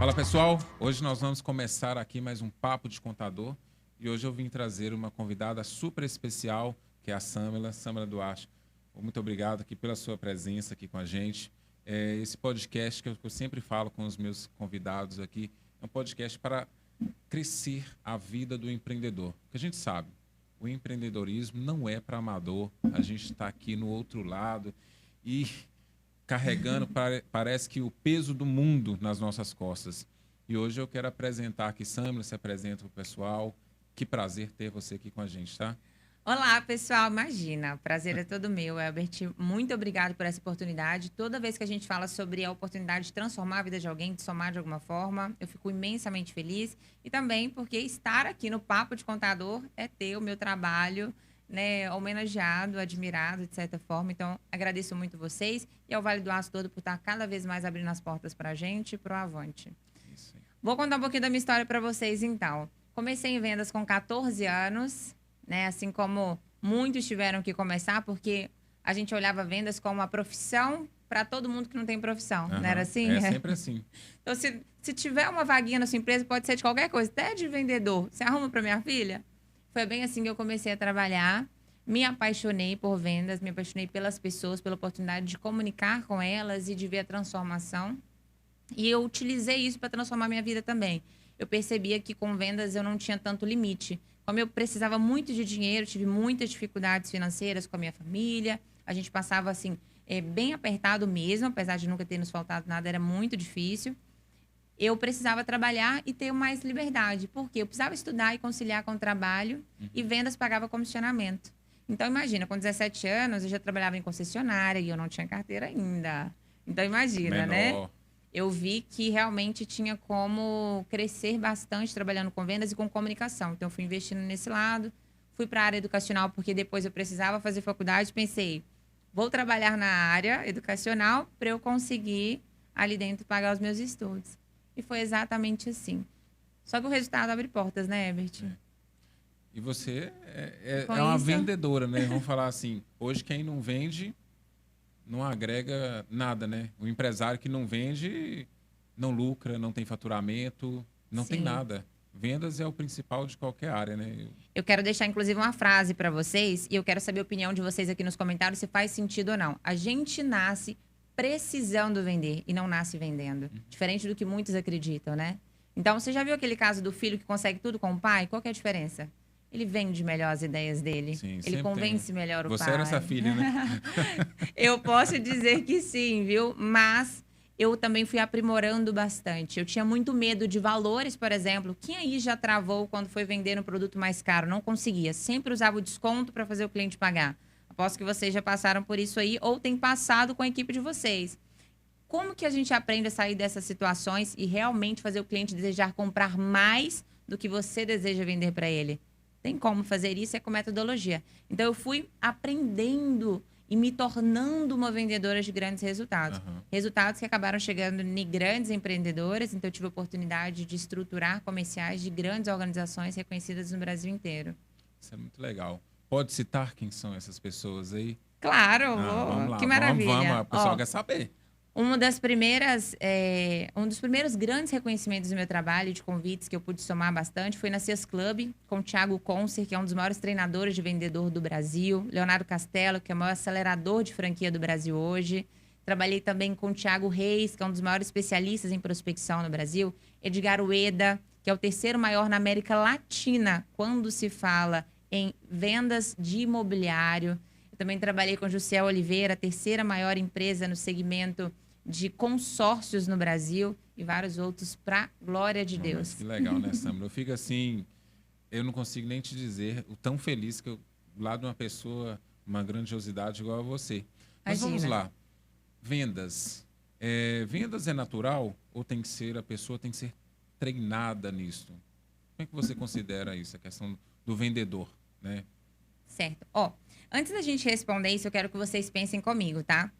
Fala pessoal, hoje nós vamos começar aqui mais um Papo de Contador e hoje eu vim trazer uma convidada super especial, que é a Samela Duarte. Muito obrigado aqui pela sua presença aqui com a gente. Esse podcast que eu sempre falo com os meus convidados aqui é um podcast para crescer a vida do empreendedor. Porque a gente sabe, o empreendedorismo não é para amador, a gente está aqui no outro lado e carregando, parece que o peso do mundo nas nossas costas. E hoje eu quero apresentar aqui, Samela, se apresenta para o pessoal. Que prazer ter você aqui com a gente, tá? Olá, pessoal. Imagina, o prazer é todo meu, Elbert. Muito obrigado por essa oportunidade. Toda vez que a gente fala sobre a oportunidade de transformar a vida de alguém, de somar de alguma forma, eu fico imensamente feliz. E também porque estar aqui no Papo de Contador é ter o meu trabalho, né, homenageado, admirado, de certa forma. Então, agradeço muito vocês e ao Vale do Aço todo por estar cada vez mais abrindo as portas para a gente e para o Avante. Isso aí. Vou contar um pouquinho da minha história para vocês, então. Comecei em vendas com 14 anos, né? Assim como muitos tiveram que começar, porque a gente olhava vendas como uma profissão para todo mundo que não tem profissão. Não era assim? É sempre assim. Então, se tiver uma vaguinha na sua empresa, pode ser de qualquer coisa, até de vendedor. Você arruma para minha filha? Foi bem assim que eu comecei a trabalhar. Me apaixonei por vendas, me apaixonei pelas pessoas, pela oportunidade de comunicar com elas e de ver a transformação. E eu utilizei isso para transformar minha vida também. Eu percebia que com vendas eu não tinha tanto limite. Como eu precisava muito de dinheiro, tive muitas dificuldades financeiras com a minha família. A gente passava, assim, bem apertado mesmo, apesar de nunca ter nos faltado nada, era muito difícil. Eu precisava trabalhar e ter mais liberdade. Porque eu precisava estudar e conciliar com o trabalho e vendas pagava comissionamento. Então, imagina, com 17 anos eu já trabalhava em concessionária e eu não tinha carteira ainda. Então, imagina, né? Eu vi que realmente tinha como crescer bastante trabalhando com vendas e com comunicação. Então, eu fui investindo nesse lado. Fui para a área educacional porque depois eu precisava fazer faculdade. Pensei, vou trabalhar na área educacional para eu conseguir ali dentro pagar os meus estudos. E foi exatamente assim. Só que o resultado abre portas, né, Herbert? E você é uma vendedora, né? Vamos falar assim, hoje quem não vende não agrega nada, né? O empresário que não vende não lucra, não tem faturamento, não tem nada. Vendas é o principal de qualquer área, né? Eu quero deixar, inclusive, uma frase para vocês e eu quero saber a opinião de vocês aqui nos comentários se faz sentido ou não. A gente nasce precisando vender e não nasce vendendo. Diferente do que muitos acreditam, né? Então, você já viu aquele caso do filho que consegue tudo com o pai? Qual que é a diferença? Ele vende melhor as ideias dele. Sim, ele convence melhor o pai. Você era essa filha, né? Eu posso dizer que sim, viu? Mas eu também fui aprimorando bastante. Eu tinha muito medo de valores, por exemplo. Quem aí já travou quando foi vender um produto mais caro? Não conseguia. Sempre usava o desconto para fazer o cliente pagar. Aposto que vocês já passaram por isso aí ou têm passado com a equipe de vocês. Como que a gente aprende a sair dessas situações e realmente fazer o cliente desejar comprar mais do que você deseja vender para ele? Tem como fazer isso, é com metodologia. Então, eu fui aprendendo e me tornando uma vendedora de grandes resultados. Resultados que acabaram chegando em grandes empreendedoras. Então, eu tive a oportunidade de estruturar comerciais de grandes organizações reconhecidas no Brasil inteiro. Isso é muito legal. Pode citar quem são essas pessoas aí? Claro, vamos lá. Que maravilha. Vamos, o pessoal quer saber. Um dos primeiros grandes reconhecimentos do meu trabalho, de convites que eu pude somar bastante, foi na CS Club, com o Thiago Concer, que é um dos maiores treinadores de vendedor do Brasil. Leonardo Castelo, que é o maior acelerador de franquia do Brasil hoje. Trabalhei também com o Thiago Reis, que é um dos maiores especialistas em prospecção no Brasil. Edgar Ueda, que é o terceiro maior na América Latina, quando se fala em vendas de imobiliário. Eu também trabalhei com Jussiel Oliveira, a terceira maior empresa no segmento de consórcios no Brasil e vários outros, para glória de Deus. Mas que legal, né, Samela? Eu fico assim, eu não consigo nem te dizer o tão feliz que eu, lá de uma pessoa, uma grandiosidade igual a você. Mas vamos lá. Vendas. Vendas é natural ou tem que ser, a pessoa tem que ser treinada nisso? Como é que você considera isso, a questão do vendedor, né? Certo. Antes da gente responder isso, eu quero que vocês pensem comigo, tá?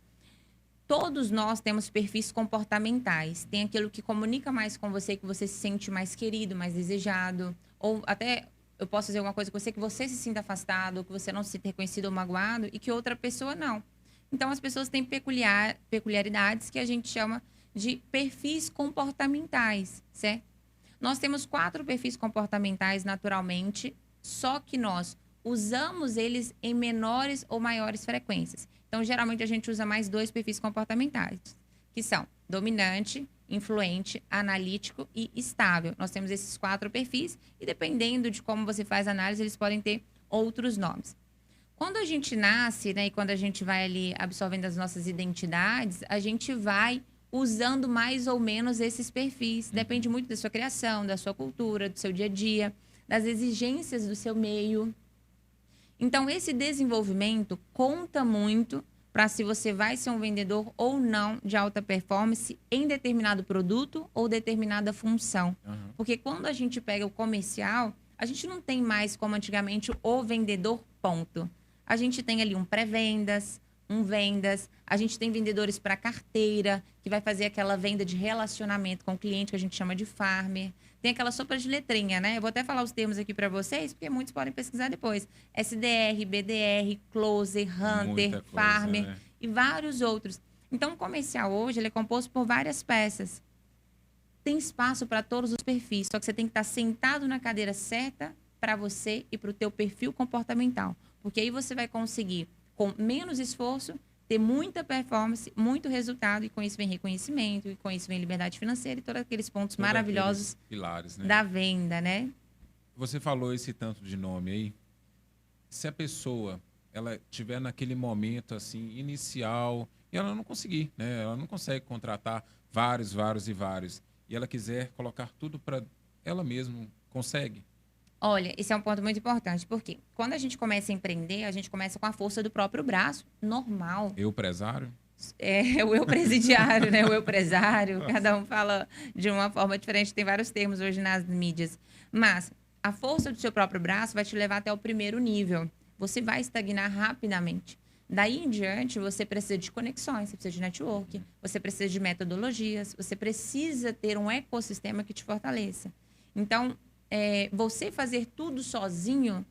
Todos nós temos perfis comportamentais. Tem aquilo que comunica mais com você, que você se sente mais querido, mais desejado. Ou até eu posso fazer alguma coisa com você que você se sinta afastado, ou que você não se sinta reconhecido ou magoado, e que outra pessoa não. Então, as pessoas têm peculiaridades que a gente chama de perfis comportamentais, certo? Nós temos 4 perfis comportamentais naturalmente, só que nós usamos eles em menores ou maiores frequências. Então, geralmente, a gente usa mais 2 perfis comportamentais, que são dominante, influente, analítico e estável. Nós temos esses 4 perfis e, dependendo de como você faz a análise, eles podem ter outros nomes. Quando a gente nasce, né, e quando a gente vai ali absorvendo as nossas identidades, a gente vai usando mais ou menos esses perfis. Depende muito da sua criação, da sua cultura, do seu dia a dia, das exigências do seu meio. Então, esse desenvolvimento conta muito para se você vai ser um vendedor ou não de alta performance em determinado produto ou determinada função. Porque quando a gente pega o comercial, a gente não tem mais, como antigamente, o vendedor ponto. A gente tem ali um pré-vendas, um vendas, a gente tem vendedores para carteira, que vai fazer aquela venda de relacionamento com o cliente, que a gente chama de farmer. Tem aquela sopa de letrinha, né? Eu vou até falar os termos aqui para vocês, porque muitos podem pesquisar depois. SDR, BDR, Closer, Hunter, Farmer, né? E vários outros. Então, o comercial hoje ele é composto por várias peças. Tem espaço para todos os perfis, só que você tem que estar sentado na cadeira certa para você e para o teu perfil comportamental. Porque aí você vai conseguir, com menos esforço, ter muita performance, muito resultado, e com isso vem reconhecimento, e com isso vem liberdade financeira e todos aqueles pontos maravilhosos pilares, né? Da venda, né? Você falou esse tanto de nome aí. Se a pessoa ela tiver naquele momento assim inicial e ela não conseguir, né? Ela não consegue contratar vários e ela quiser colocar tudo para ela mesma, consegue? Olha, esse é um ponto muito importante, porque quando a gente começa a empreender, a gente começa com a força do próprio braço, normal. Eu presário? É, o eu presidiário, né? O eu presário, cada um fala de uma forma diferente, tem vários termos hoje nas mídias. Mas a força do seu próprio braço vai te levar até o primeiro nível. Você vai estagnar rapidamente. Daí em diante, você precisa de conexões, você precisa de network, você precisa de metodologias, você precisa ter um ecossistema que te fortaleça. Então, você fazer tudo sozinho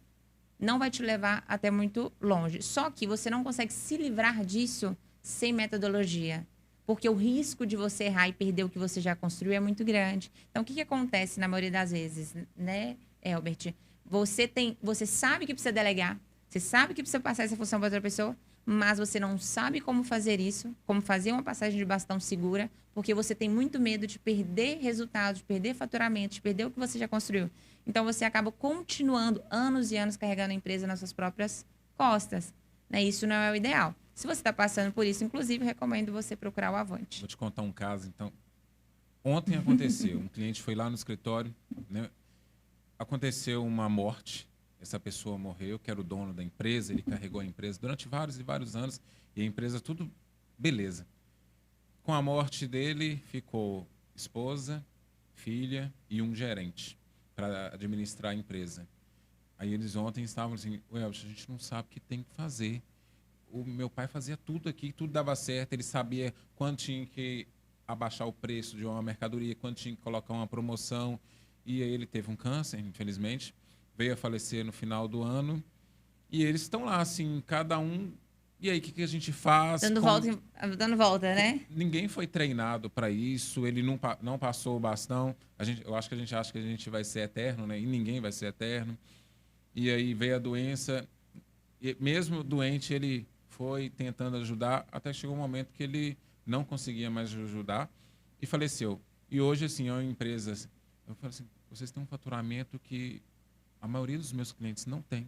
não vai te levar até muito longe. Só que você não consegue se livrar disso sem metodologia. Porque o risco de você errar e perder o que você já construiu é muito grande. Então, o que acontece na maioria das vezes, né, Elbert? Você sabe que precisa delegar, você sabe que precisa passar essa função para outra pessoa, mas você não sabe como fazer isso, como fazer uma passagem de bastão segura, porque você tem muito medo de perder resultados, de perder faturamento, de perder o que você já construiu. Então, você acaba continuando anos e anos carregando a empresa nas suas próprias costas. Né? Isso não é o ideal. Se você está passando por isso, inclusive, recomendo você procurar o Avante. Vou te contar um caso, então. Ontem aconteceu, um cliente foi lá no escritório, né? Aconteceu uma morte. Essa pessoa morreu, que era o dono da empresa, ele carregou a empresa durante vários e vários anos, e a empresa tudo beleza. Com a morte dele, ficou esposa, filha e um gerente para administrar a empresa. Aí eles ontem estavam assim, a gente não sabe o que tem que fazer. O meu pai fazia tudo aqui, tudo dava certo, ele sabia quando tinha que abaixar o preço de uma mercadoria, quando tinha que colocar uma promoção, e aí ele teve um câncer, infelizmente, veio a falecer no final do ano, e eles estão lá, assim, cada um... E aí, o que a gente faz? Dando volta, né? Ninguém foi treinado para isso, ele não passou o bastão. Eu acho que a gente acha que a gente vai ser eterno, né? E ninguém vai ser eterno. E aí veio a doença, e mesmo doente, ele foi tentando ajudar, até chegou um momento que ele não conseguia mais ajudar e faleceu. E hoje, assim, é uma empresa... Eu falo assim, vocês têm um faturamento que a maioria dos meus clientes não tem.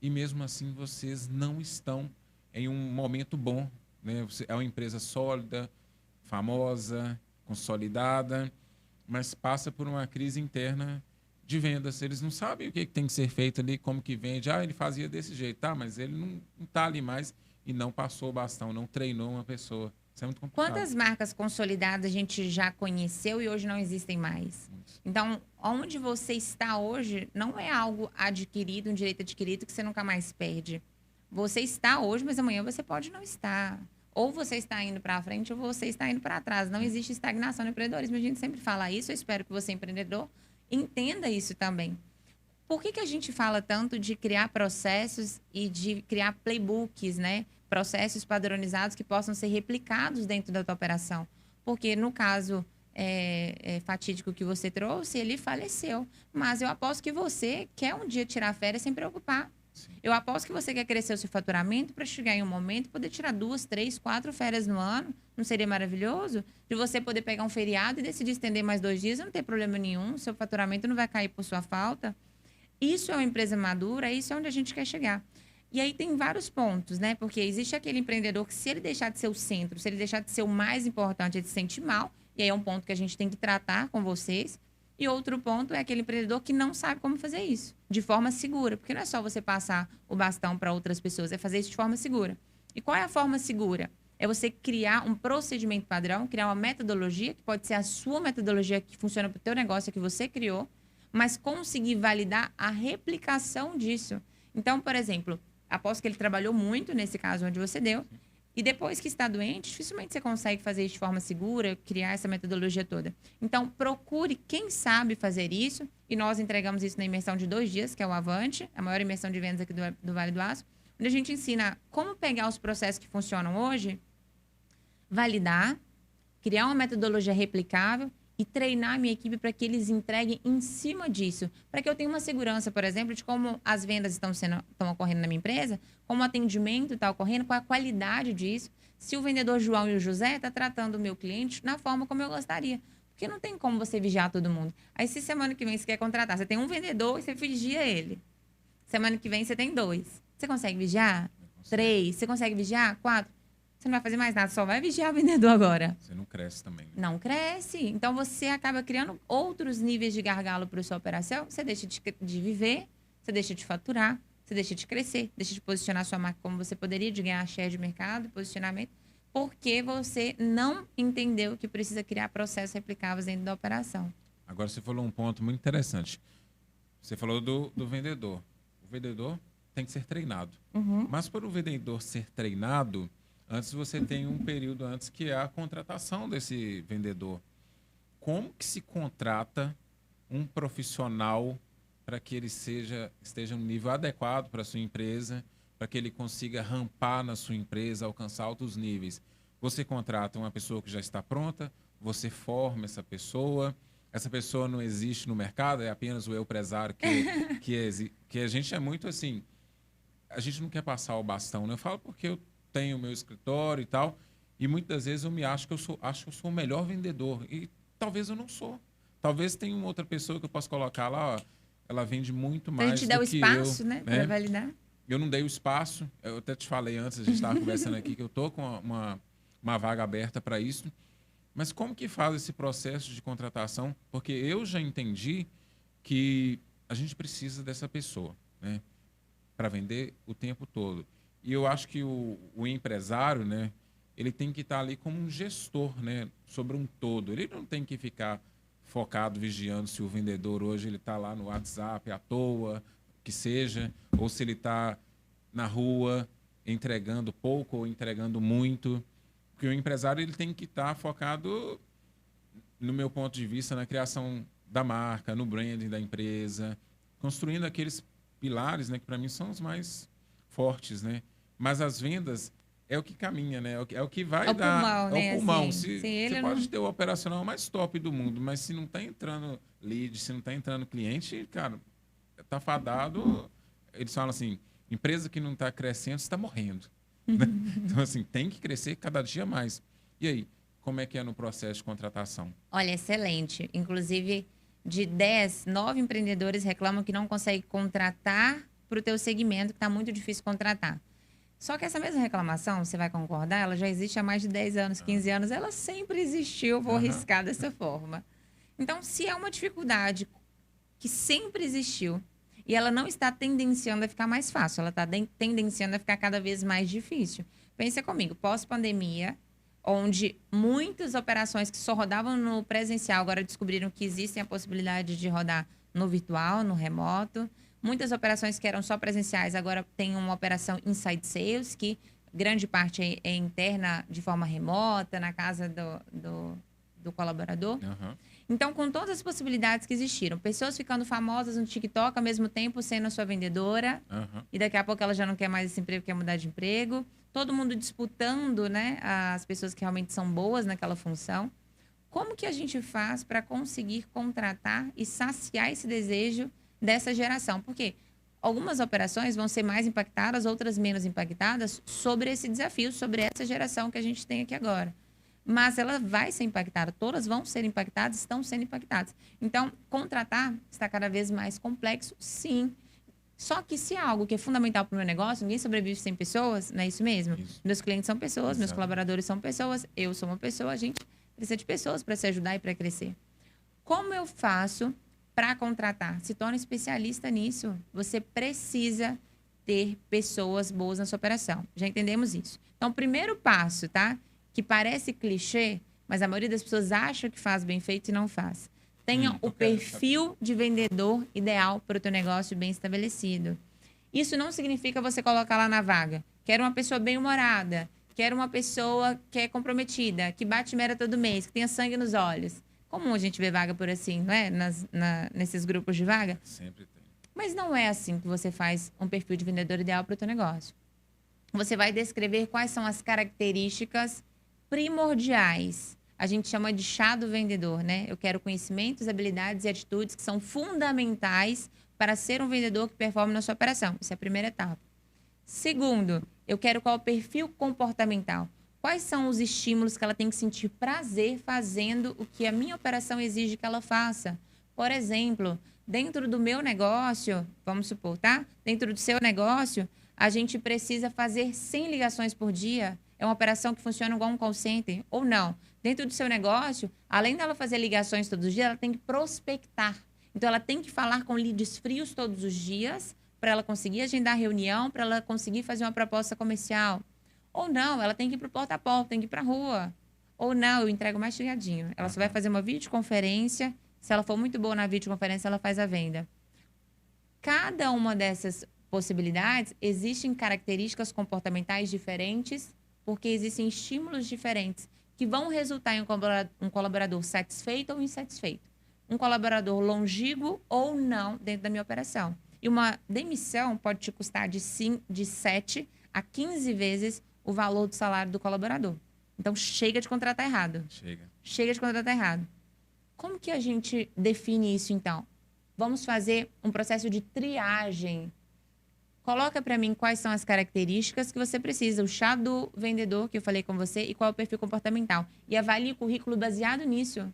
E mesmo assim, vocês não estão em um momento bom. Né? É uma empresa sólida, famosa, consolidada, mas passa por uma crise interna de vendas. Eles não sabem o que tem que ser feito ali, como que vende. Ele fazia desse jeito, tá? Mas ele não está ali mais e não passou o bastão, não treinou uma pessoa. Isso é muito complicado. Quantas marcas consolidadas a gente já conheceu e hoje não existem mais? Então, onde você está hoje não é algo adquirido, um direito adquirido que você nunca mais perde. Você está hoje, mas amanhã você pode não estar. Ou você está indo para frente ou você está indo para trás. Não existe estagnação no empreendedorismo. A gente sempre fala isso. Eu espero que você, empreendedor, entenda isso também. Por que a gente fala tanto de criar processos e de criar playbooks, né? Processos padronizados que possam ser replicados dentro da tua operação? porque no caso fatídico que você trouxe, ele faleceu. Mas eu aposto que você quer um dia tirar férias sem preocupar. Sim. Eu aposto que você quer crescer o seu faturamento para chegar em um momento e poder tirar 2, 3, 4 férias no ano. Não seria maravilhoso? De você poder pegar um feriado e decidir estender mais 2 dias, não tem problema nenhum. Seu faturamento não vai cair por sua falta. Isso é uma empresa madura, isso é onde a gente quer chegar. E aí tem vários pontos, né? Porque existe aquele empreendedor que, se ele deixar de ser o centro, se ele deixar de ser o mais importante, ele se sente mal. E aí é um ponto que a gente tem que tratar com vocês. E outro ponto é aquele empreendedor que não sabe como fazer isso de forma segura. Porque não é só você passar o bastão para outras pessoas, é fazer isso de forma segura. E qual é a forma segura? É você criar um procedimento padrão, criar uma metodologia, que pode ser a sua metodologia que funciona para o teu negócio, que você criou, mas conseguir validar a replicação disso. Então, por exemplo, aposto que ele trabalhou muito nesse caso onde você deu, e depois que está doente, dificilmente você consegue fazer isso de forma segura, criar essa metodologia toda. Então, procure quem sabe fazer isso, e nós entregamos isso na imersão de 2 dias, que é o Avante, a maior imersão de vendas aqui do Vale do Aço, onde a gente ensina como pegar os processos que funcionam hoje, validar, criar uma metodologia replicável e treinar a minha equipe para que eles entreguem em cima disso. Para que eu tenha uma segurança, por exemplo, de como as vendas estão ocorrendo na minha empresa, como o atendimento está ocorrendo, qual a qualidade disso, se o vendedor João e o José estão tratando o meu cliente na forma como eu gostaria. Porque não tem como você vigiar todo mundo. Aí, se semana que vem você quer contratar, você tem um vendedor e você vigia ele. Semana que vem você tem 2. Você consegue vigiar? 3. Você consegue vigiar? 4. Você não vai fazer mais nada, só vai vigiar o vendedor agora. Você não cresce também. Né? Não cresce. Então, você acaba criando outros níveis de gargalo para a sua operação. Você deixa de viver, você deixa de faturar, você deixa de crescer, deixa de posicionar sua marca como você poderia, de ganhar share de mercado, posicionamento, porque você não entendeu que precisa criar processos replicáveis dentro da operação. Agora, você falou um ponto muito interessante. Você falou do vendedor. O vendedor tem que ser treinado. Uhum. Mas, para o vendedor ser treinado, antes você tem um período antes que é a contratação desse vendedor. Como que se contrata um profissional para que ele esteja no nível adequado para a sua empresa, para que ele consiga rampar na sua empresa, alcançar altos níveis? Você contrata uma pessoa que já está pronta, você forma essa pessoa não existe no mercado, é apenas o empresário que a gente é muito assim, a gente não quer passar o bastão, né? Eu falo porque eu tenho o meu escritório e tal, e muitas vezes eu me acho que eu sou o melhor vendedor, e talvez eu não sou. Talvez tenha uma outra pessoa que eu possa colocar lá, ó, ela vende muito mais do que eu. A gente dá o espaço, né, para validar. Eu não dei o espaço, eu até te falei antes, a gente estava conversando aqui, que eu estou com uma vaga aberta para isso, mas como que faz esse processo de contratação? Porque eu já entendi que a gente precisa dessa pessoa, né, para vender o tempo todo. E eu acho que o empresário, né, ele tem que estar ali como um gestor, né, sobre um todo. Ele não tem que ficar focado, vigiando se o vendedor hoje ele está lá no WhatsApp à toa, que seja, ou se ele está na rua entregando pouco ou entregando muito. Porque o empresário ele tem que estar focado, no meu ponto de vista, na criação da marca, no branding da empresa, construindo aqueles pilares, né, que para mim são os mais fortes, né? Mas as vendas é o que caminha, né? É o que vai dar. Pulmão, né? É o pulmão. Assim, Você pode ter o operacional mais top do mundo, mas se não está entrando lead, se não está entrando cliente, cara, tá fadado. Eles falam assim, empresa que não está crescendo está morrendo. Né? Então, assim, tem que crescer cada dia mais. E aí, como é que é no processo de contratação? Olha, excelente. Inclusive, de 10, 9 empreendedores reclamam que não conseguem contratar para o teu segmento, que está muito difícil contratar. Só que essa mesma reclamação, você vai concordar, ela já existe há mais de 10 anos, 15 anos, ela sempre existiu, vou arriscar dessa forma. Então, se é uma dificuldade que sempre existiu e ela não está tendenciando a ficar mais fácil, ela está tendenciando a ficar cada vez mais difícil. Pensa comigo, pós-pandemia, onde muitas operações que só rodavam no presencial agora descobriram que existem a possibilidade de rodar no virtual, no remoto. Muitas operações que eram só presenciais agora tem uma operação inside sales, que grande parte é interna de forma remota, na casa do colaborador. Uhum. Então, com todas as possibilidades que existiram, pessoas ficando famosas no TikTok ao mesmo tempo sendo a sua vendedora, e daqui a pouco ela já não quer mais esse emprego, quer mudar de emprego. todo mundo disputando, né, as pessoas que realmente são boas naquela função. Como que a gente faz para conseguir contratar e saciar esse desejo dessa geração? Porque algumas operações vão ser mais impactadas, outras menos impactadas sobre esse desafio, sobre essa geração que a gente tem aqui agora. Mas ela vai ser impactada, todas vão ser impactadas, estão sendo impactadas. Então, contratar está cada vez mais complexo, sim. Só que se é algo que é fundamental para o meu negócio, ninguém sobrevive sem pessoas, não é isso mesmo? Isso. Meus clientes são pessoas, meus Exato. colaboradores são pessoas, eu sou uma pessoa, a gente precisa de pessoas para se ajudar e para crescer. Como eu faço para contratar? Se torne especialista nisso. Você precisa ter pessoas boas na sua operação. Já entendemos isso. Então, o primeiro passo, tá? Que parece clichê, mas a maioria das pessoas acha que faz bem feito e não faz. Tenha o perfil de vendedor ideal para o teu negócio bem estabelecido. Isso não significa você colocar lá na vaga. Quero uma pessoa bem-humorada, quero uma pessoa que é comprometida, que bate meta todo mês, que tenha sangue nos olhos. Comum a gente ver vaga por assim, não é? Nesses grupos de vaga. Sempre tem. Mas não é assim que você faz um perfil de vendedor ideal para o teu negócio. Você vai descrever quais são as características primordiais. A gente chama de chá do vendedor, né? Eu quero conhecimentos, habilidades e atitudes que são fundamentais para ser um vendedor que performe na sua operação. Essa é a primeira etapa. Segundo, eu quero qual é o perfil comportamental. Quais são os estímulos que ela tem que sentir prazer fazendo o que a minha operação exige que ela faça? Por exemplo, dentro do meu negócio, vamos supor, tá? Dentro do seu negócio, a gente precisa fazer 100 ligações por dia. É uma operação que funciona igual um call center ou não. Dentro do seu negócio, além dela fazer ligações todos os dias, ela tem que prospectar. Então, ela tem que falar com leads frios todos os dias para ela conseguir agendar reunião, para ela conseguir fazer uma proposta comercial. Ou não, ela tem que ir para o porta a porta, tem que ir para a rua. Ou não, eu entrego mais chegadinho. Ela só vai fazer uma videoconferência. Se ela for muito boa na videoconferência, ela faz a venda. Cada uma dessas possibilidades, existem características comportamentais diferentes, porque existem estímulos diferentes que vão resultar em um colaborador satisfeito ou insatisfeito. Um colaborador longínquo ou não dentro da minha operação. E uma demissão pode te custar de 7 a 15 vezes o valor do salário do colaborador. Então, chega de contratar errado. Chega de contratar errado. Como que a gente define isso, então? Vamos fazer um processo de triagem. Coloca para mim quais são as características que você precisa, o chá do vendedor que eu falei com você e qual é o perfil comportamental. E avalie o currículo baseado nisso.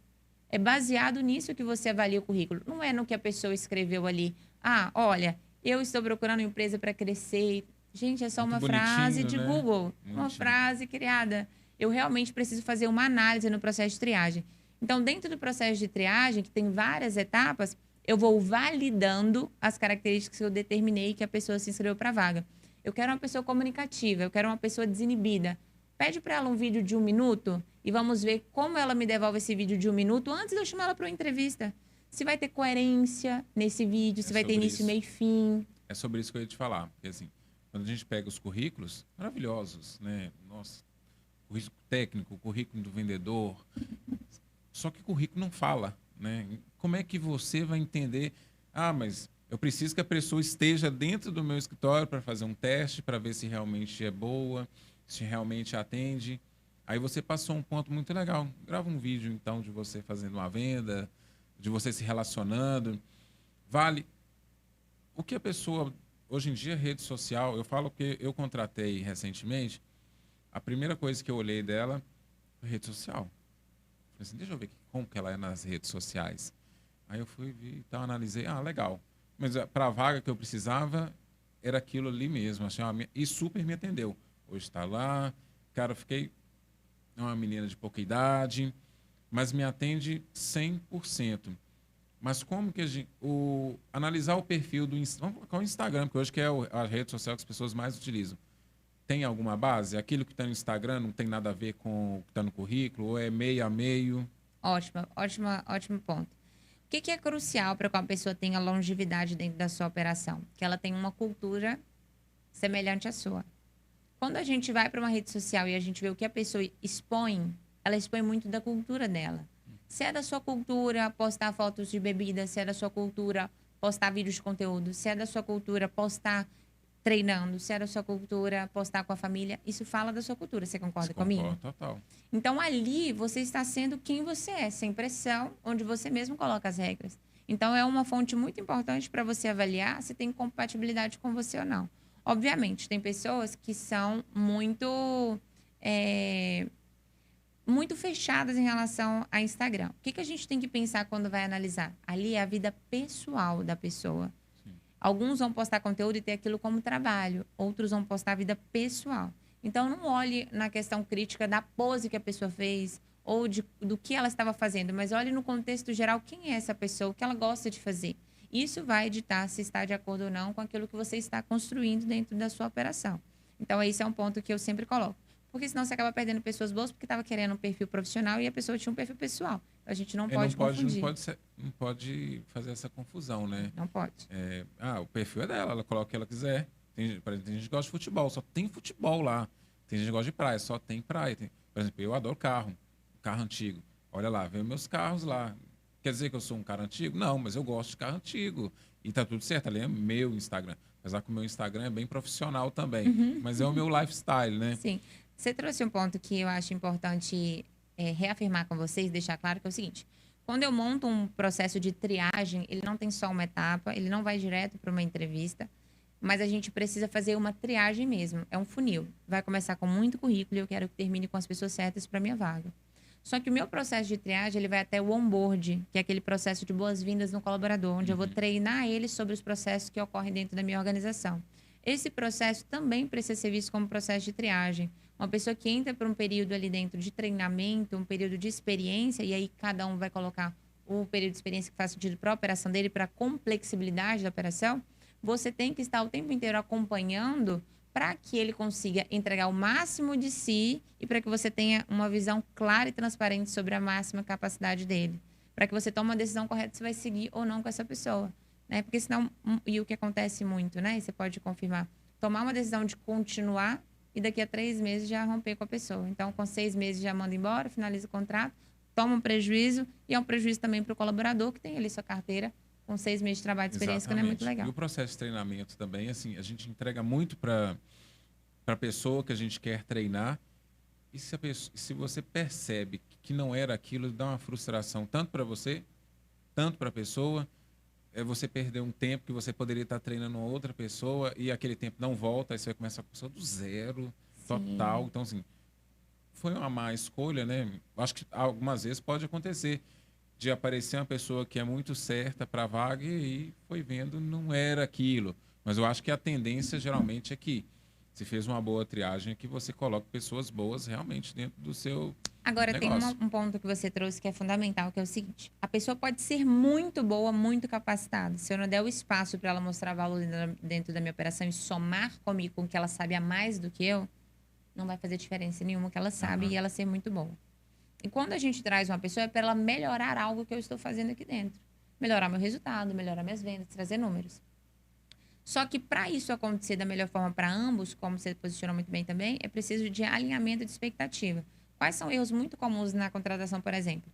É baseado nisso que você avalia o currículo. Não é no que a pessoa escreveu ali. Ah, olha, eu estou procurando uma empresa para crescer. Gente, é só uma frase de Google. Uma frase criada. Eu realmente preciso fazer uma análise no processo de triagem. Então, dentro do processo de triagem, que tem várias etapas, eu vou validando as características que eu determinei que a pessoa se inscreveu para a vaga. Eu quero uma pessoa comunicativa, eu quero uma pessoa desinibida. Pede para ela um vídeo de 1 minuto e vamos ver como ela me devolve esse vídeo de 1 minuto antes de eu chamar ela para uma entrevista. Se vai ter coerência nesse vídeo, se vai ter início, meio e fim. É sobre isso que eu ia te falar. Porque, assim, quando a gente pega os currículos, maravilhosos, né? Nossa, currículo técnico, currículo do vendedor. Só que o currículo não fala, né? Como é que você vai entender? Ah, mas eu preciso que a pessoa esteja dentro do meu escritório para fazer um teste, para ver se realmente é boa, se realmente atende. Aí você passou um ponto muito legal. Grava um vídeo, então, de você fazendo uma venda, de você se relacionando. Vale. O que a pessoa... Hoje em dia, rede social, eu falo que eu contratei recentemente, a primeira coisa que eu olhei dela foi rede social. Falei assim, deixa eu ver como que ela é nas redes sociais. Aí eu fui e tal, analisei, legal. Mas para a vaga que eu precisava, era aquilo ali mesmo. Assim, e super me atendeu. Hoje está lá, cara, eu fiquei uma menina de pouca idade, mas me atende 100%. Mas como que analisar o perfil do Instagram, vamos colocar o Instagram, porque hoje que é a rede social que as pessoas mais utilizam. Tem alguma base? Aquilo que está no Instagram não tem nada a ver com o que está no currículo? Ou é meio a meio? Ótimo ponto. O que é crucial para que uma pessoa tenha longevidade dentro da sua operação? Que ela tenha uma cultura semelhante à sua. Quando a gente vai para uma rede social e a gente vê o que a pessoa expõe, ela expõe muito da cultura dela. Se é da sua cultura postar fotos de bebida, se é da sua cultura postar vídeos de conteúdo, se é da sua cultura postar treinando, se é da sua cultura postar com a família, isso fala da sua cultura. Você concorda comigo? Concordo, total. Então, ali, você está sendo quem você é, sem pressão, onde você mesmo coloca as regras. Então, é uma fonte muito importante para você avaliar se tem compatibilidade com você ou não. Obviamente, tem pessoas que são muito fechadas em relação a Instagram. O que a gente tem que pensar quando vai analisar? Ali é a vida pessoal da pessoa. Sim. Alguns vão postar conteúdo e ter aquilo como trabalho, outros vão postar a vida pessoal. Então, não olhe na questão crítica da pose que a pessoa fez ou do que ela estava fazendo, mas olhe no contexto geral quem é essa pessoa, o que ela gosta de fazer. Isso vai ditar se está de acordo ou não com aquilo que você está construindo dentro da sua operação. Então, esse é um ponto que eu sempre coloco. Porque senão você acaba perdendo pessoas boas porque estava querendo um perfil profissional e a pessoa tinha um perfil pessoal. A gente não pode confundir. Não pode fazer essa confusão, né? Não pode. O perfil é dela, ela coloca o que ela quiser. Por exemplo, tem gente que gosta de futebol, só tem futebol lá. Tem gente que gosta de praia, só tem praia. Por exemplo, eu adoro carro antigo. Olha lá, vem meus carros lá. Quer dizer que eu sou um cara antigo? Não, mas eu gosto de carro antigo. E tá tudo certo, ali é meu Instagram. Apesar que o meu Instagram é bem profissional também. Mas é o meu lifestyle, né? Sim. Você trouxe um ponto que eu acho importante reafirmar com vocês, deixar claro, que é o seguinte. Quando eu monto um processo de triagem, ele não tem só uma etapa, ele não vai direto para uma entrevista, mas a gente precisa fazer uma triagem mesmo. É um funil. Vai começar com muito currículo e eu quero que termine com as pessoas certas para minha vaga. Só que o meu processo de triagem, ele vai até o onboard, que é aquele processo de boas-vindas no colaborador, onde eu vou treinar ele sobre os processos que ocorrem dentro da minha organização. Esse processo também precisa ser visto como processo de triagem. Uma pessoa que entra por um período ali dentro de treinamento, um período de experiência, e aí cada um vai colocar o período de experiência que faz sentido para a operação dele, para a complexibilidade da operação, você tem que estar o tempo inteiro acompanhando para que ele consiga entregar o máximo de si e para que você tenha uma visão clara e transparente sobre a máxima capacidade dele. Para que você tome uma decisão correta se vai seguir ou não com essa pessoa. Né? Porque senão, e o que acontece muito, né? E você pode confirmar, tomar uma decisão de continuar e daqui a 3 meses já romper com a pessoa. Então, com 6 meses já manda embora, finaliza o contrato, toma um prejuízo e é um prejuízo também para o colaborador que tem ali sua carteira com 6 meses de trabalho de experiência, que não é muito legal. E o processo de treinamento também, assim, a gente entrega muito para a pessoa que a gente quer treinar. E se você percebe que não era aquilo, dá uma frustração tanto para você, tanto para a pessoa. Você perder um tempo que você poderia estar treinando uma outra pessoa e aquele tempo não volta, aí você vai começar com a pessoa do zero, total. Então, assim, foi uma má escolha, né? Acho que algumas vezes pode acontecer de aparecer uma pessoa que é muito certa para a vaga e foi vendo, não era aquilo. Mas eu acho que a tendência geralmente é que se fez uma boa triagem, é que você coloque pessoas boas realmente dentro do seu Agora, negócio. tem um ponto que você trouxe que é fundamental, que é o seguinte. A pessoa pode ser muito boa, muito capacitada. Se eu não der o espaço para ela mostrar valor dentro da minha operação e somar comigo com que ela sabe a mais do que eu, não vai fazer diferença nenhuma que ela sabe e ela ser muito boa. E quando a gente traz uma pessoa, é para ela melhorar algo que eu estou fazendo aqui dentro. Melhorar meu resultado, melhorar minhas vendas, trazer números. Só que para isso acontecer da melhor forma para ambos, como você posicionou muito bem também, é preciso de alinhamento de expectativa. Quais são erros muito comuns na contratação, por exemplo?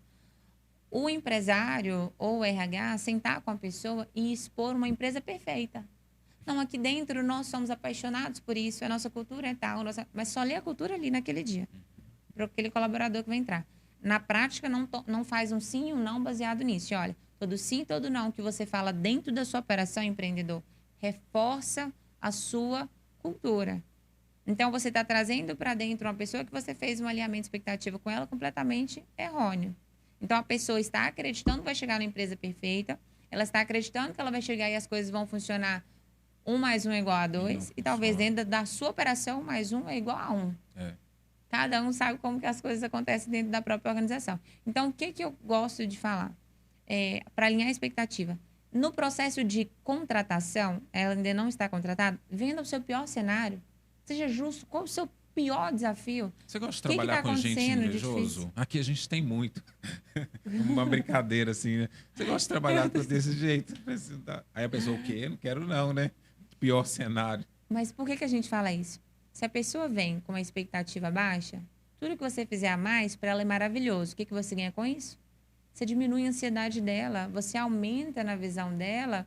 O empresário ou o RH sentar com a pessoa e expor uma empresa perfeita. Não, aqui dentro nós somos apaixonados por isso, a nossa cultura é tal, mas só lê a cultura ali naquele dia, para aquele colaborador que vai entrar. Na prática, não faz um sim e um não baseado nisso. E olha, todo sim e todo não que você fala dentro da sua operação, empreendedor, reforça a sua cultura. Então, você está trazendo para dentro uma pessoa que você fez um alinhamento de expectativa com ela completamente errôneo. Então, a pessoa está acreditando que vai chegar na empresa perfeita, ela está acreditando que ela vai chegar e as coisas vão funcionar 1 mais 1 é igual a 2, e talvez dentro da sua operação, 1 mais 1 é igual a 1. Cada um sabe como que as coisas acontecem dentro da própria organização. Então, o que eu gosto de falar? Para alinhar a expectativa. No processo de contratação, ela ainda não está contratada, venda o seu pior cenário. Seja justo. Qual o seu pior desafio? Você gosta de trabalhar com gente invejoso? Aqui a gente tem muito. Uma brincadeira assim, né? Você gosta de trabalhar desse jeito? Aí a pessoa, o quê? Não quero não, né? Pior cenário. Mas por que a gente fala isso? Se a pessoa vem com uma expectativa baixa, tudo que você fizer a mais, para ela é maravilhoso. O que você ganha com isso? Você diminui a ansiedade dela, você aumenta na visão dela